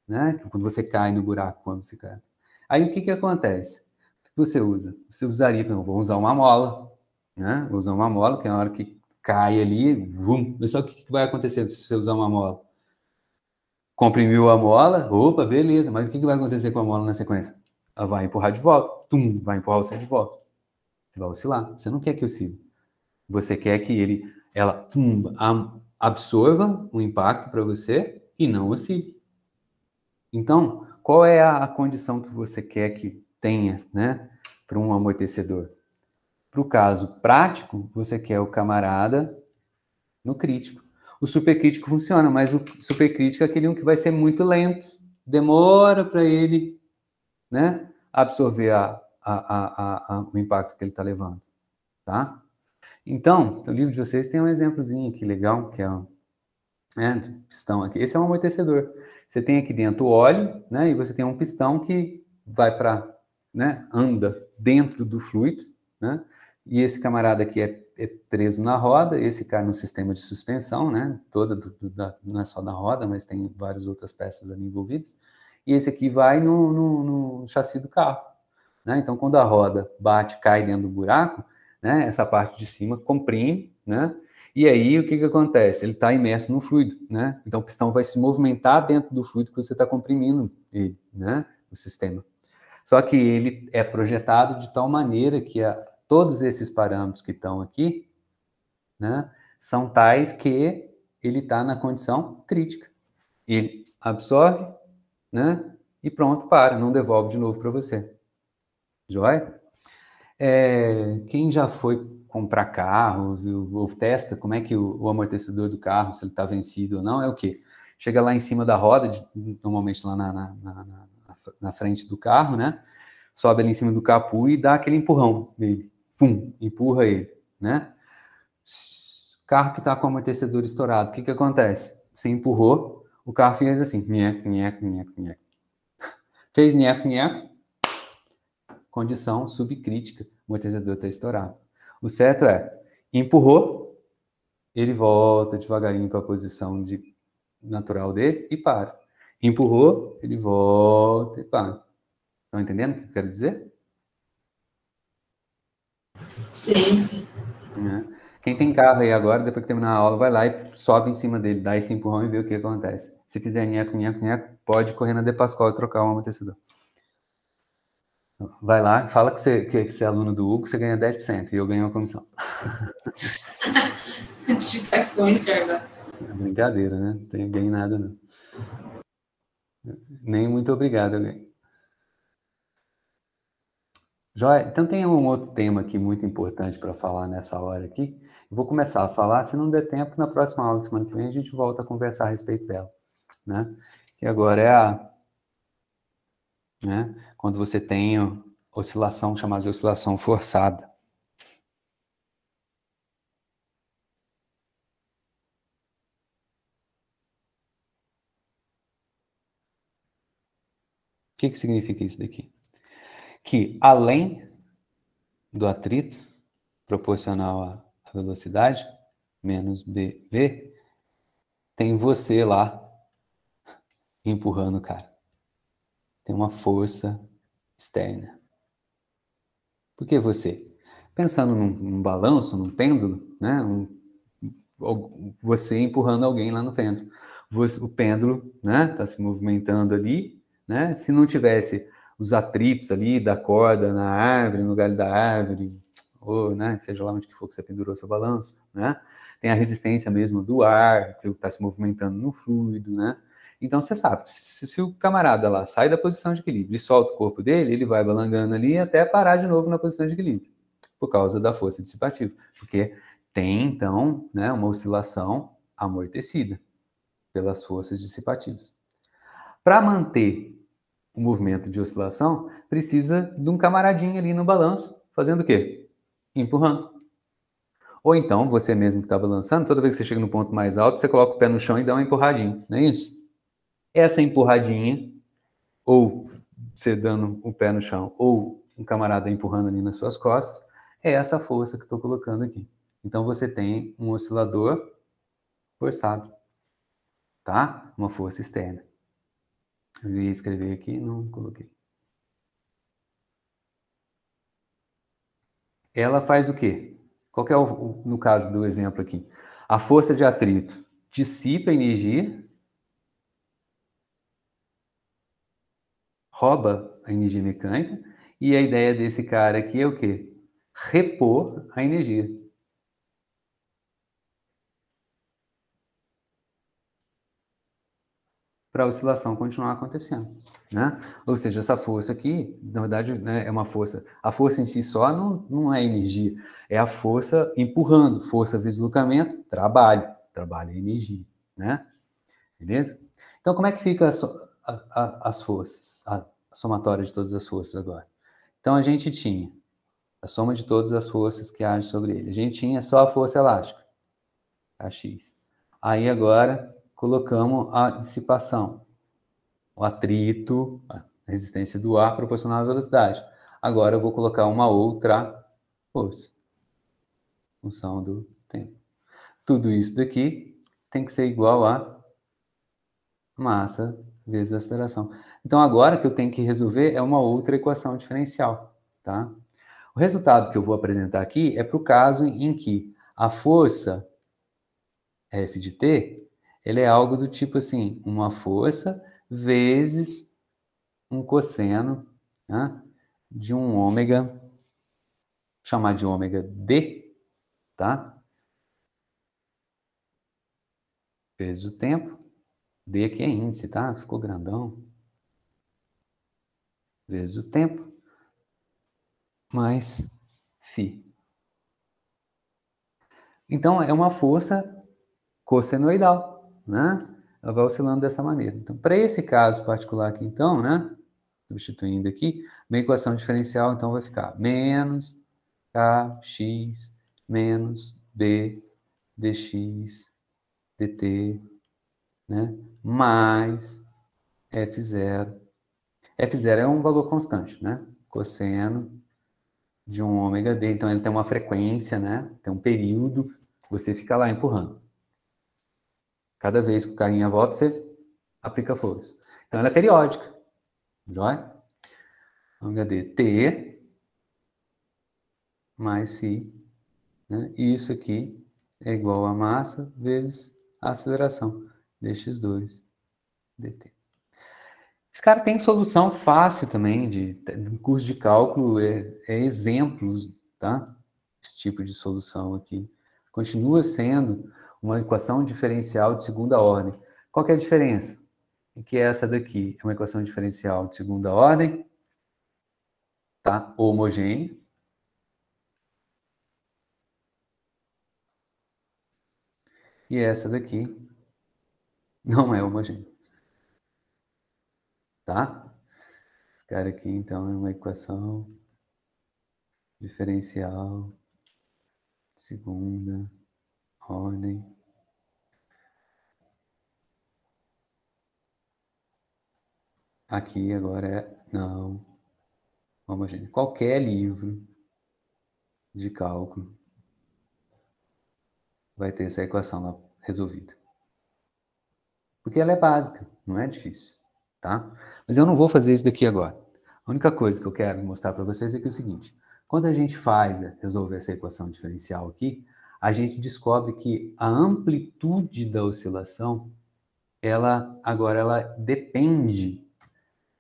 [SPEAKER 1] Né? Quando você cai no buraco com a bicicleta. Aí o que acontece? O que você usa? Você usaria, vou usar uma mola, né? Vou usar uma mola, que é na hora que cai ali, vum. Mas só o que vai acontecer se você usar uma mola? Comprimiu a mola, opa, beleza, mas o que vai acontecer com a mola na sequência? Ela vai empurrar de volta, vai empurrar você de volta. Você vai oscilar, você não quer que oscile. Você quer que ela absorva o impacto para você e não oscile. Então, qual é a condição que você quer que tenha, né, para um amortecedor? Para o caso prático, você quer o camarada no crítico. O supercrítico funciona, mas o supercrítico é aquele que vai ser muito lento, demora para ele, né, absorver o impacto que ele está levando, tá? Então, no livro de vocês tem um exemplozinho aqui legal, que é pistão aqui. Esse é um amortecedor. Você tem aqui dentro o óleo, né, e você tem um pistão que vai para, né, anda dentro do fluido, né, e esse camarada aqui é preso na roda, esse cai no sistema de suspensão, né, não é só da roda, mas tem várias outras peças ali envolvidas, e esse aqui vai no chassi do carro, né, então quando a roda bate, cai dentro do buraco, né, essa parte de cima comprime, né, e aí, o que acontece? Ele está imerso no fluido, né? Então, o pistão vai se movimentar dentro do fluido que você está comprimindo ele, né? O sistema. Só que ele é projetado de tal maneira que todos esses parâmetros que estão aqui, né? São tais que ele está na condição crítica. Ele absorve, né? E pronto, não devolve de novo para você. Joia? Quem já foi comprar carro, ou testa como é que o amortecedor do carro, se ele está vencido ou não, é o quê? Chega lá em cima da roda, normalmente lá na frente do carro, né? Sobe ali em cima do capô e dá aquele empurrão nele. Pum, empurra ele, né? Carro que está com o amortecedor estourado, o que acontece? Você empurrou, o carro fez assim, nheco, nheco, nheco, nheco. Fez nheco, nheco, condição subcrítica, o amortecedor está estourado. O certo é, empurrou, ele volta devagarinho para a posição natural dele e para. Empurrou, ele volta e para. Estão entendendo o que eu quero dizer?
[SPEAKER 2] Sim, sim.
[SPEAKER 1] Quem tem carro aí agora, depois que terminar a aula, vai lá e sobe em cima dele, dá esse empurrão e vê o que acontece. Se fizer nheco, nheco, nheco, pode correr na De Pascoal e trocar o amortecedor. Vai lá, fala que você é aluno do Hugo, você ganha 10% e eu ganho uma comissão.
[SPEAKER 2] Digital influencer agora.
[SPEAKER 1] É brincadeira, né? Não tenho ganho nada, não. Nem muito obrigado, eu ganho. Joia, então tem um outro tema aqui muito importante para falar nessa hora aqui. Eu vou começar a falar, se não der tempo, na próxima aula, semana que vem, a gente volta a conversar a respeito dela, né? E agora né, quando você tem oscilação, chamada de oscilação forçada. O que significa isso daqui? Que além do atrito proporcional à velocidade, menos BV, tem você lá empurrando o cara. Tem uma força externa. Por que você? Pensando num balanço, num pêndulo, né? Você empurrando alguém lá no pêndulo. O pêndulo, né? Está se movimentando ali, né? Se não tivesse os atritos ali da corda na árvore, no galho da árvore, ou, né? Seja lá onde que for que você pendurou seu balanço, né? Tem a resistência mesmo do ar, que está se movimentando no fluido, né? Então, você sabe, se o camarada lá sai da posição de equilíbrio e solta o corpo dele, ele vai balangando ali até parar de novo na posição de equilíbrio, por causa da força dissipativa. Porque tem, então, né, uma oscilação amortecida pelas forças dissipativas. Para manter o movimento de oscilação, precisa de um camaradinho ali no balanço, fazendo o quê? Empurrando. Ou então, você mesmo que está balançando, toda vez que você chega no ponto mais alto, você coloca o pé no chão e dá uma empurradinha, não é isso? Essa empurradinha, ou você dando o pé no chão, ou um camarada empurrando ali nas suas costas, é essa força que eu estou colocando aqui. Então, você tem um oscilador forçado, tá? Uma força externa. Eu ia escrever aqui, não coloquei. Ela faz o quê? Qual que é no caso do exemplo aqui? A força de atrito dissipa energia, rouba a energia mecânica, e a ideia desse cara aqui é o quê? Repor a energia. Para a oscilação continuar acontecendo, né? Ou seja, essa força aqui, na verdade, né, é uma força. A força em si só não é energia, é a força empurrando, força deslocamento, trabalho é energia, né? Beleza? Então, como é que fica as forças, a somatória de todas as forças agora? Então, a gente tinha a soma de todas as forças que agem sobre ele. A gente tinha só a força elástica, a X. Aí, agora, colocamos a dissipação, o atrito, a resistência do ar proporcional à velocidade. Agora, eu vou colocar uma outra força, função do tempo. Tudo isso daqui tem que ser igual a massa vezes a aceleração. Então, agora que eu tenho que resolver é uma outra equação diferencial, tá? O resultado que eu vou apresentar aqui é para o caso em que a força F de t, ele é algo do tipo assim, uma força vezes um cosseno, né, de um ômega, chamar de ômega d, tá? Vezes o tempo, d aqui é índice, tá? Ficou grandão. Vezes o tempo, mais φ. Então, é uma força cossenoidal, né? Ela vai oscilando dessa maneira. Então, para esse caso particular aqui, então, né? Substituindo aqui, minha equação diferencial, então, vai ficar menos kx menos b dx dt, né? Mais f0. F0 é um valor constante, né? Cosseno de um ômega d. Então, ele tem uma frequência, né? Tem um período, você fica lá empurrando. Cada vez que o carinha volta, você aplica força. Então, ela é periódica. Joia? Ômega d t mais φ. Né? E isso aqui é igual a massa vezes a aceleração dx2 dt. Esse cara tem solução fácil também, no curso de cálculo, é exemplos, tá? Esse tipo de solução aqui. Continua sendo uma equação diferencial de segunda ordem. Qual que é a diferença? Que é essa daqui? É uma equação diferencial de segunda ordem, tá? Homogênea. E essa daqui não é homogênea, tá? Esse cara aqui, então, é uma equação diferencial de segunda ordem. Aqui agora é não homogênea. Qualquer livro de cálculo vai ter essa equação lá resolvida. Porque ela é básica, não é difícil, tá? Mas eu não vou fazer isso daqui agora. Não é difícil, tá? Mas eu não vou fazer isso daqui agora. A única coisa que eu quero mostrar para vocês é que é o seguinte, quando a gente resolver essa equação diferencial aqui, a gente descobre que a amplitude da oscilação, agora ela depende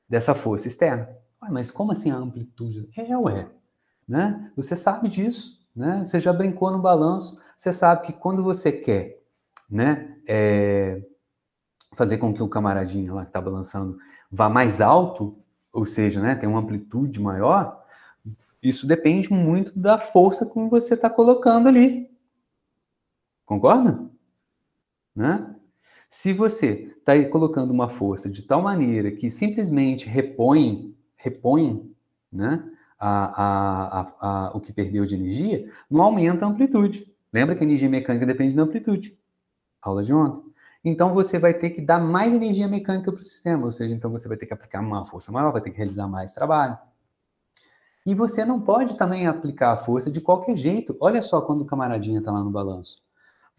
[SPEAKER 1] dessa força externa. Ué, mas como assim a amplitude? Ué, né? Você sabe disso, né? Você já brincou no balanço, você sabe que quando você quer, né, fazer com que o camaradinho lá que está balançando vá mais alto, ou seja, né, tem uma amplitude maior, isso depende muito da força que você está colocando ali. Concorda? Né? Se você está colocando uma força de tal maneira que simplesmente repõe né, o que perdeu de energia, não aumenta a amplitude. Lembra que a energia mecânica depende da amplitude. Aula de ontem. Então, você vai ter que dar mais energia mecânica para o sistema, ou seja, então você vai ter que aplicar uma força maior, vai ter que realizar mais trabalho. E você não pode também aplicar a força de qualquer jeito. Olha só quando o camaradinha está lá no balanço.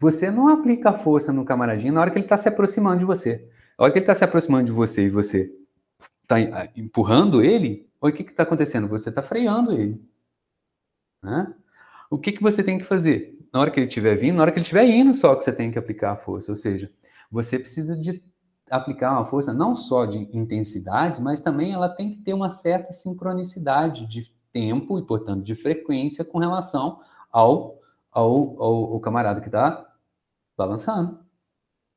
[SPEAKER 1] Você não aplica a força no camaradinha na hora que ele está se aproximando de você. Na hora que ele está se aproximando de você e você está empurrando ele, olha o que está acontecendo? Você está freando ele. Né? O que você tem que fazer? Na hora que ele estiver vindo, na hora que ele estiver indo só que você tem que aplicar a força. Ou seja, você precisa de aplicar uma força não só de intensidade, mas também ela tem que ter uma certa sincronicidade de tempo e, portanto, de frequência com relação ao camarada que está balançando.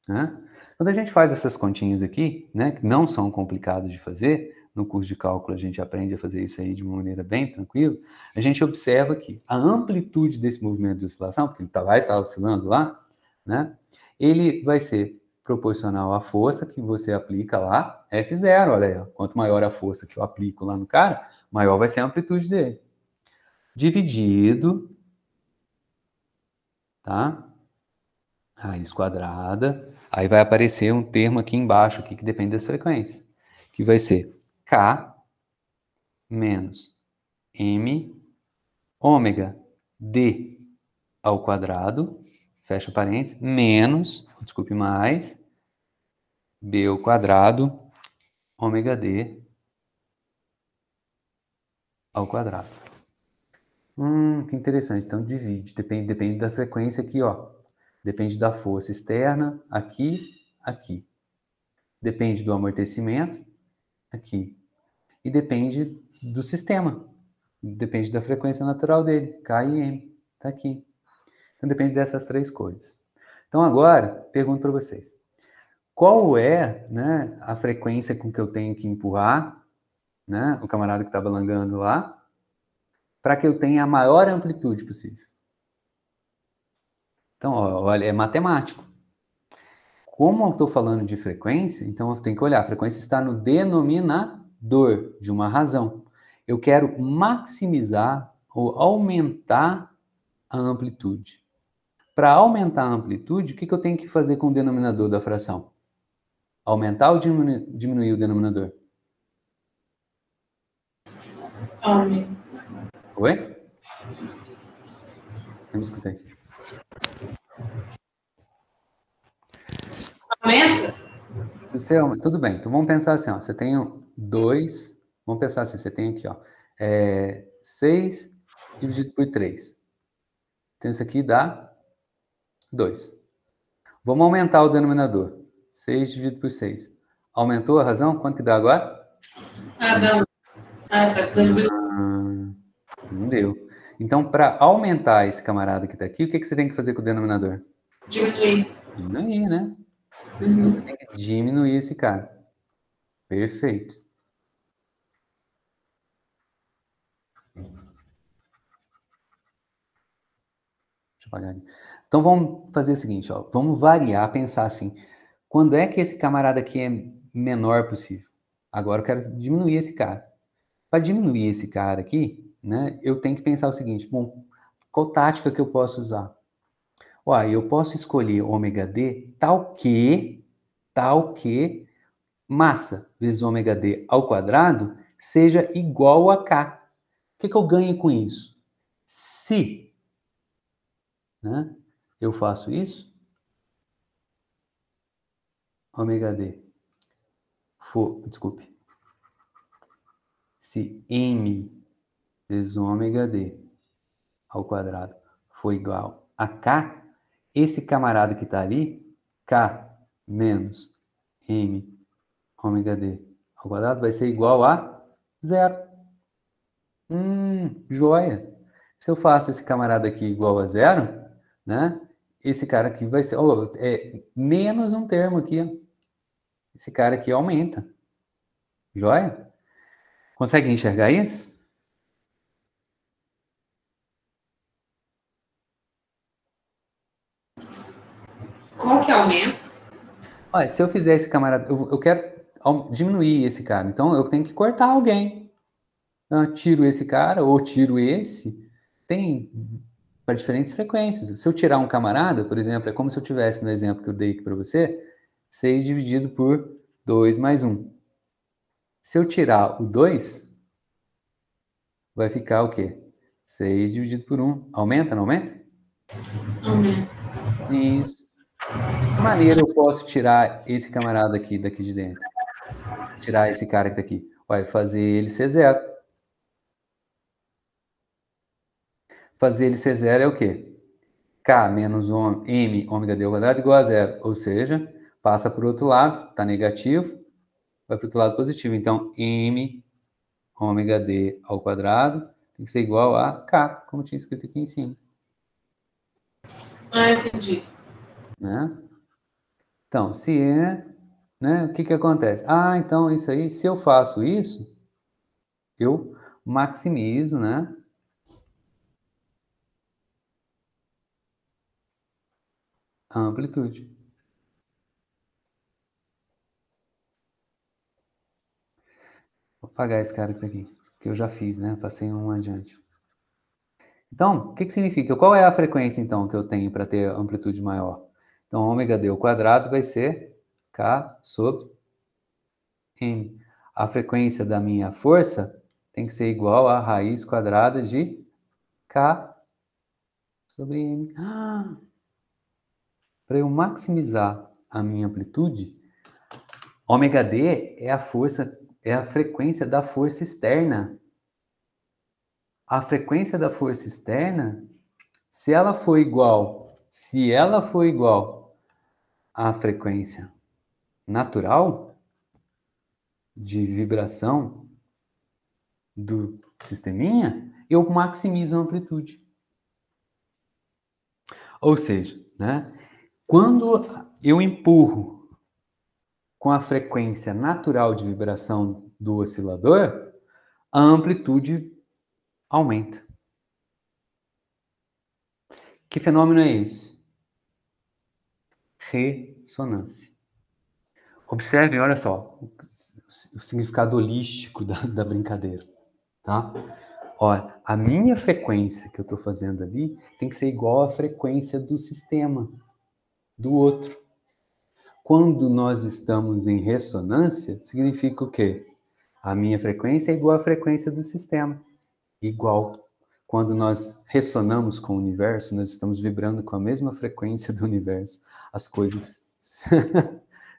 [SPEAKER 1] Né? Quando a gente faz essas continhas aqui, né, que não são complicadas de fazer, no curso de cálculo a gente aprende a fazer isso aí de uma maneira bem tranquila, a gente observa que a amplitude desse movimento de oscilação, porque ele vai estar oscilando lá, né, ele vai ser proporcional à força que você aplica lá, F0, olha aí, ó. Quanto maior a força que eu aplico lá no cara, maior vai ser a amplitude dele. Dividido, tá? Raiz quadrada, aí vai aparecer um termo aqui embaixo, aqui, que depende das frequências, que vai ser K menos M ômega D ao quadrado, fecha parênteses, menos, desculpe mais, B ao quadrado, ômega D ao quadrado. Que interessante, então divide, depende da frequência aqui, ó. Depende da força externa, aqui, aqui. Depende do amortecimento, aqui. E depende do sistema. Depende da frequência natural dele, K e M. Está aqui. Então, depende dessas três coisas. Então, agora, pergunto para vocês. Qual é, né, a frequência com que eu tenho que empurrar, né, o camarada que está balangando lá, para que eu tenha a maior amplitude possível? Então, ó, olha, é matemático. Como eu estou falando de frequência, então eu tenho que olhar. A frequência está no denominador de uma razão. Eu quero maximizar ou aumentar a amplitude. Para aumentar a amplitude, o que eu tenho que fazer com o denominador da fração? Aumentar ou diminuir o denominador?
[SPEAKER 2] Aumenta.
[SPEAKER 1] Oi? Eu não escutei.
[SPEAKER 2] Aumenta?
[SPEAKER 1] Tudo bem, então vamos pensar assim, ó, você tem 2, vamos pensar assim, você tem aqui, ó, 6 dividido por 3. Então isso aqui dá 2. Vamos aumentar o denominador. 6 dividido por 6. Aumentou a razão? Quanto que dá agora?
[SPEAKER 2] Tá.
[SPEAKER 1] Não deu. Então, para aumentar esse camarada que está aqui, o que você tem que fazer com o denominador?
[SPEAKER 2] Diminuir.
[SPEAKER 1] Diminuir, né? Então, você tem que diminuir esse cara. Perfeito. Deixa eu apagar aqui. Então, vamos fazer o seguinte, ó. Vamos variar, pensar assim. Quando é que esse camarada aqui é menor possível? Agora eu quero diminuir esse cara. Para diminuir esse cara aqui, né, eu tenho que pensar o seguinte, bom, qual tática que eu posso usar? Eu posso escolher ômega D tal que massa vezes ômega D ao quadrado seja igual a K. O que eu ganho com isso? Se, né, eu faço isso, ômega D for, desculpe, se M vezes ômega D ao quadrado for igual a K, esse camarada que está ali, K menos M ômega D ao quadrado, vai ser igual a zero. Joia. Se eu faço esse camarada aqui igual a zero, né? Esse cara aqui vai ser, menos um termo aqui, ó. Esse cara aqui aumenta. Joia? Consegue enxergar isso?
[SPEAKER 2] Qual que aumenta?
[SPEAKER 1] Olha, se eu fizer esse camarada, eu quero diminuir esse cara, então eu tenho que cortar alguém. Então, eu tiro esse cara ou tiro esse, tem para diferentes frequências. Se eu tirar um camarada, por exemplo, é como se eu tivesse no exemplo que eu dei aqui para você, 6 dividido por 2 mais 1. Se eu tirar o 2, vai ficar o quê? 6 dividido por 1. Aumenta, não aumenta?
[SPEAKER 2] Aumenta.
[SPEAKER 1] Isso. De que maneira eu posso tirar esse camarada aqui daqui de dentro? Tirar esse cara daqui? Vai fazer ele ser zero. Fazer ele ser zero é o quê? K menos M ômega D ao quadrado igual a zero. Ou seja, passa para o outro lado, está negativo, vai para o outro lado positivo. Então, M ômega D ao quadrado tem que ser igual a K, como tinha escrito aqui em cima.
[SPEAKER 2] Ah, entendi.
[SPEAKER 1] Né? Então, se é, né, o que acontece? Ah, então isso aí, se eu faço isso, eu maximizo, né? A amplitude. Vou apagar esse cara aqui, que eu já fiz, né? Passei um adiante. Então, o que significa? Qual é a frequência, então, que eu tenho para ter amplitude maior? Então, ômega D ao quadrado vai ser K sobre M. A frequência da minha força tem que ser igual a raiz quadrada de K sobre M. Para eu maximizar a minha amplitude, ômega D é a força, é a frequência da força externa. A frequência da força externa, se ela for igual à frequência natural de vibração do sisteminha, eu maximizo a amplitude. Ou seja, né, quando eu empurro com a frequência natural de vibração do oscilador, a amplitude aumenta. Que fenômeno é esse? Ressonância. Observem, olha só, o significado holístico da brincadeira, tá? Olha, a minha frequência que eu estou fazendo ali tem que ser igual à frequência do sistema, do outro. Quando nós estamos em ressonância, significa o quê? A minha frequência é igual à frequência do sistema. Igual. Quando nós ressonamos com o universo, nós estamos vibrando com a mesma frequência do universo. As coisas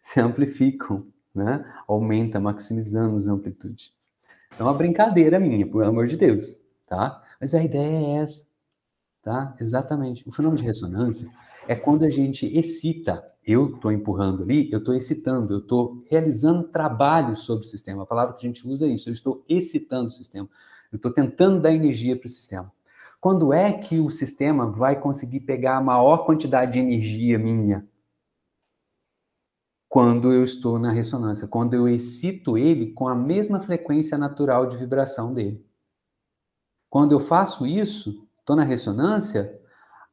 [SPEAKER 1] se amplificam, né? Aumenta, maximizamos a amplitude. Então, é uma brincadeira minha, pelo amor de Deus, tá? Mas a ideia é essa, tá? Exatamente. O fenômeno de ressonância é quando a gente excita. Eu estou empurrando ali, eu estou excitando, eu estou realizando trabalho sobre o sistema. A palavra que a gente usa é isso, eu estou excitando o sistema. Eu estou tentando dar energia para o sistema. Quando é que o sistema vai conseguir pegar a maior quantidade de energia minha? Quando eu estou na ressonância, quando eu excito ele com a mesma frequência natural de vibração dele. Quando eu faço isso, estou na ressonância,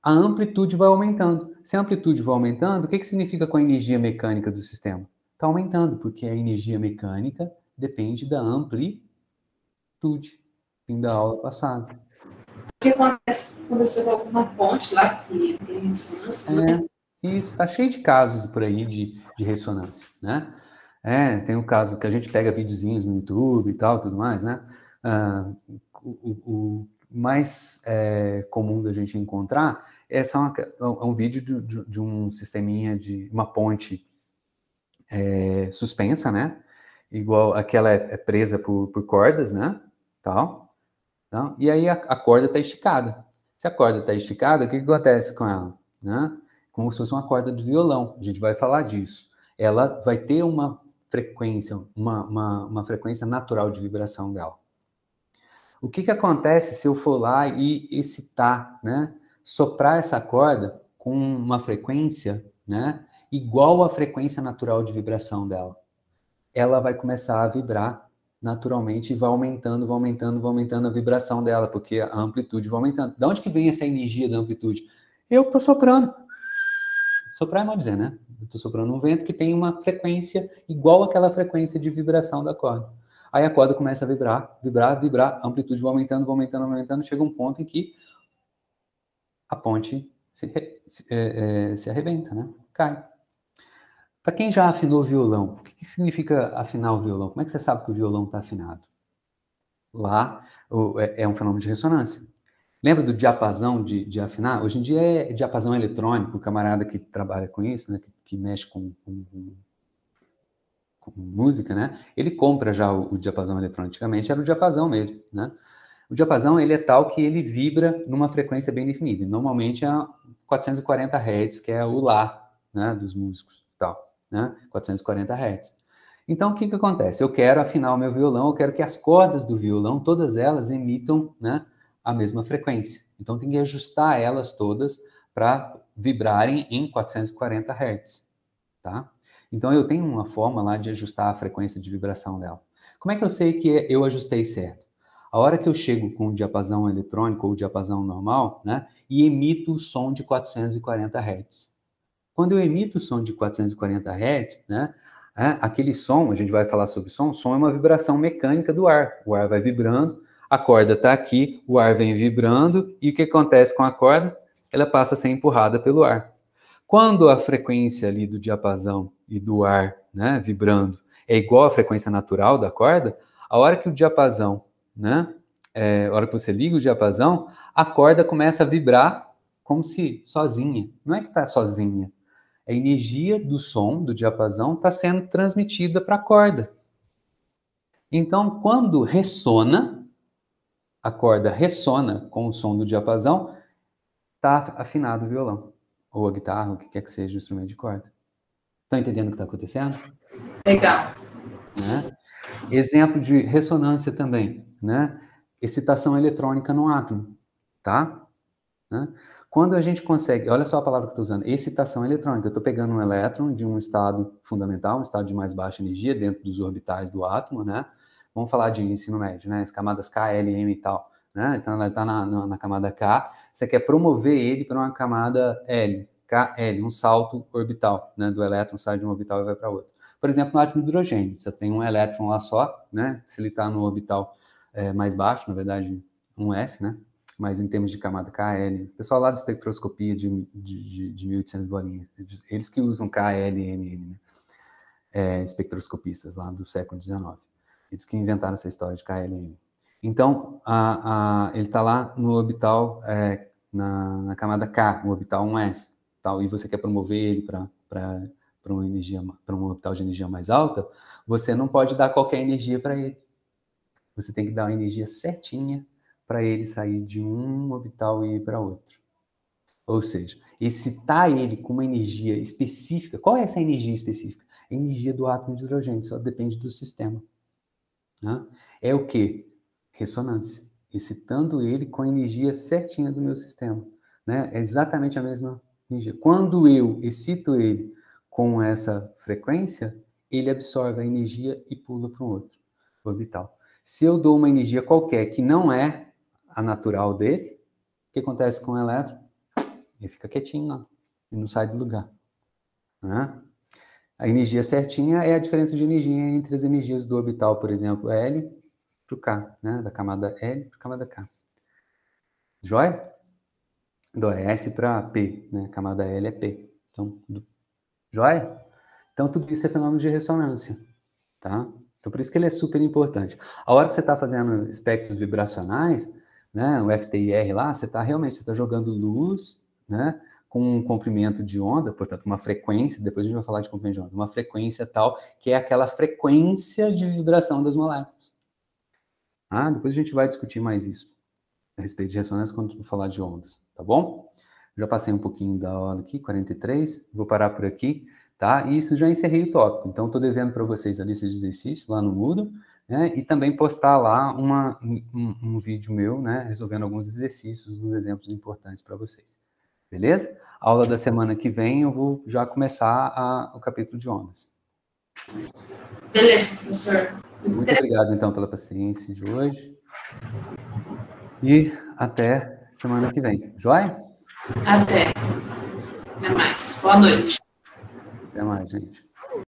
[SPEAKER 1] a amplitude vai aumentando. Se a amplitude vai aumentando, o que significa com a energia mecânica do sistema? Está aumentando, porque a energia mecânica depende da amplitude. Fim da aula passada.
[SPEAKER 2] O que acontece quando você coloca uma ponte lá que tem ressonância, né?
[SPEAKER 1] Isso, está cheio de casos por aí de ressonância, né? Tem um caso que a gente pega videozinhos no YouTube e tal, tudo mais, né? O mais comum da gente encontrar é um vídeo de um sisteminha de uma ponte suspensa, né? Igual aquela é presa por cordas, né? Tal. Então, e aí a corda está esticada. Se a corda está esticada, o que acontece com ela? Né? Como se fosse uma corda de violão. A gente vai falar disso. Ela vai ter uma frequência, uma frequência natural de vibração dela. O que acontece se eu for lá e excitar, né? Soprar essa corda com uma frequência, né? Igual à frequência natural de vibração dela. Ela vai começar a vibrar naturalmente e vai aumentando, vai aumentando, vai aumentando a vibração dela, porque a amplitude vai aumentando. De onde que vem essa energia da amplitude? Eu estou soprando. Soprar é mal dizer, né? Eu estou soprando um vento que tem uma frequência igual àquela frequência de vibração da corda. Aí a corda começa a vibrar, vibrar, vibrar, a amplitude vai aumentando, vai aumentando, vai aumentando, chega um ponto em que a ponte se arrebenta, né? Cai. Para quem já afinou violão, o que significa afinar o violão? Como é que você sabe que o violão está afinado? Lá é um fenômeno de ressonância. Lembra do diapasão de afinar? Hoje em dia é diapasão eletrônico, o camarada que trabalha com isso, né, que mexe com música, né? Ele compra já o diapasão eletrônico. Antigamente era o diapasão mesmo, né? O diapasão ele é tal que ele vibra numa frequência bem definida. Normalmente é 440 Hz, que é o Lá, né, dos músicos, tal, né? 440 Hz. Então o que acontece? Eu quero afinar o meu violão, eu quero que as cordas do violão, todas elas emitam, né, a mesma frequência. Então tem que ajustar elas todas para vibrarem em 440 Hz, tá? Então eu tenho uma forma lá de ajustar a frequência de vibração dela. Como é que eu sei que eu ajustei certo? A hora que eu chego com o diapasão eletrônico ou o diapasão normal, né, e emito o som de 440 Hz. Quando eu emito o som de 440 Hz, né, aquele som, a gente vai falar sobre som é uma vibração mecânica do ar. O ar vai vibrando, a corda está aqui, o ar vem vibrando, e o que acontece com a corda? Ela passa a ser empurrada pelo ar. Quando a frequência ali do diapasão e do ar, né, vibrando é igual à frequência natural da corda, a hora que o diapasão, né, a hora que você liga o diapasão, a corda começa a vibrar como se sozinha. Não é que está sozinha. A energia do som, do diapasão, está sendo transmitida para a corda. Então, quando ressona, a corda ressona com o som do diapasão, está afinado o violão, ou a guitarra, o que quer que seja o instrumento de corda. Estão entendendo o que está acontecendo?
[SPEAKER 2] Legal.
[SPEAKER 1] Né? Exemplo de ressonância também, né? Excitação eletrônica no átomo, tá? Né? Quando a gente consegue, olha só a palavra que eu estou usando, excitação eletrônica. Eu estou pegando um elétron de um estado fundamental, um estado de mais baixa energia, dentro dos orbitais do átomo, né? Vamos falar de ensino médio, né? As camadas K, L, M e tal, né? Então, ele está na camada K, você quer promover ele para uma camada L, KL, um salto orbital, né? Do elétron sai de um orbital e vai para outro. Por exemplo, no átomo de hidrogênio, você tem um elétron lá só, né? Se ele está no orbital mais baixo, na verdade, um S, né? Mas em termos de camada KL, o pessoal lá da espectroscopia de 1800 bolinhas, eles que usam KLMN, né? Espectroscopistas lá do século XIX, eles que inventaram essa história de KLM. Então, ele está lá no orbital, na camada K, no orbital 1s, tal, e você quer promover ele para um orbital de energia mais alta, você não pode dar qualquer energia para ele. Você tem que dar uma energia certinha para ele sair de um orbital e ir para outro. Ou seja, excitar ele com uma energia específica. Qual é essa energia específica? A energia do átomo de hidrogênio, só depende do sistema. Né? É o quê? Ressonância. Excitando ele com a energia certinha do meu sistema. Né? É exatamente a mesma energia. Quando eu excito ele com essa frequência, ele absorve a energia e pula para um outro orbital. Se eu dou uma energia qualquer que não é a natural dele, o que acontece com o elétron? Ele fica quietinho lá, e não sai do lugar. Né? A energia certinha é a diferença de energia entre as energias do orbital, por exemplo, L para o K, né? Da camada L para a camada K. Joia? Do S para P, né? Camada L é P. Então, joia? Então, tudo isso é fenômeno de ressonância, tá? Então, por isso que ele é super importante. A hora que você está fazendo espectros vibracionais, né, o FTIR lá, você está jogando luz, né, com um comprimento de onda, portanto, uma frequência, depois a gente vai falar de comprimento de onda, uma frequência tal, que é aquela frequência de vibração das moléculas. Depois a gente vai discutir mais isso a respeito de ressonância quando eu falar de ondas, tá bom? Já passei um pouquinho da hora aqui, 43, vou parar por aqui, tá? E isso já encerrei o tópico, então estou devendo para vocês a lista de exercícios lá no Moodle, né? E também postar lá um vídeo meu, né? Resolvendo alguns exercícios, uns exemplos importantes para vocês. Beleza? A aula da semana que vem eu vou já começar o capítulo de ondas.
[SPEAKER 2] Beleza, professor.
[SPEAKER 1] Muito obrigado, então, pela paciência de hoje. E até semana que vem. Joia?
[SPEAKER 2] Até. Até mais. Boa noite.
[SPEAKER 1] Até mais, gente.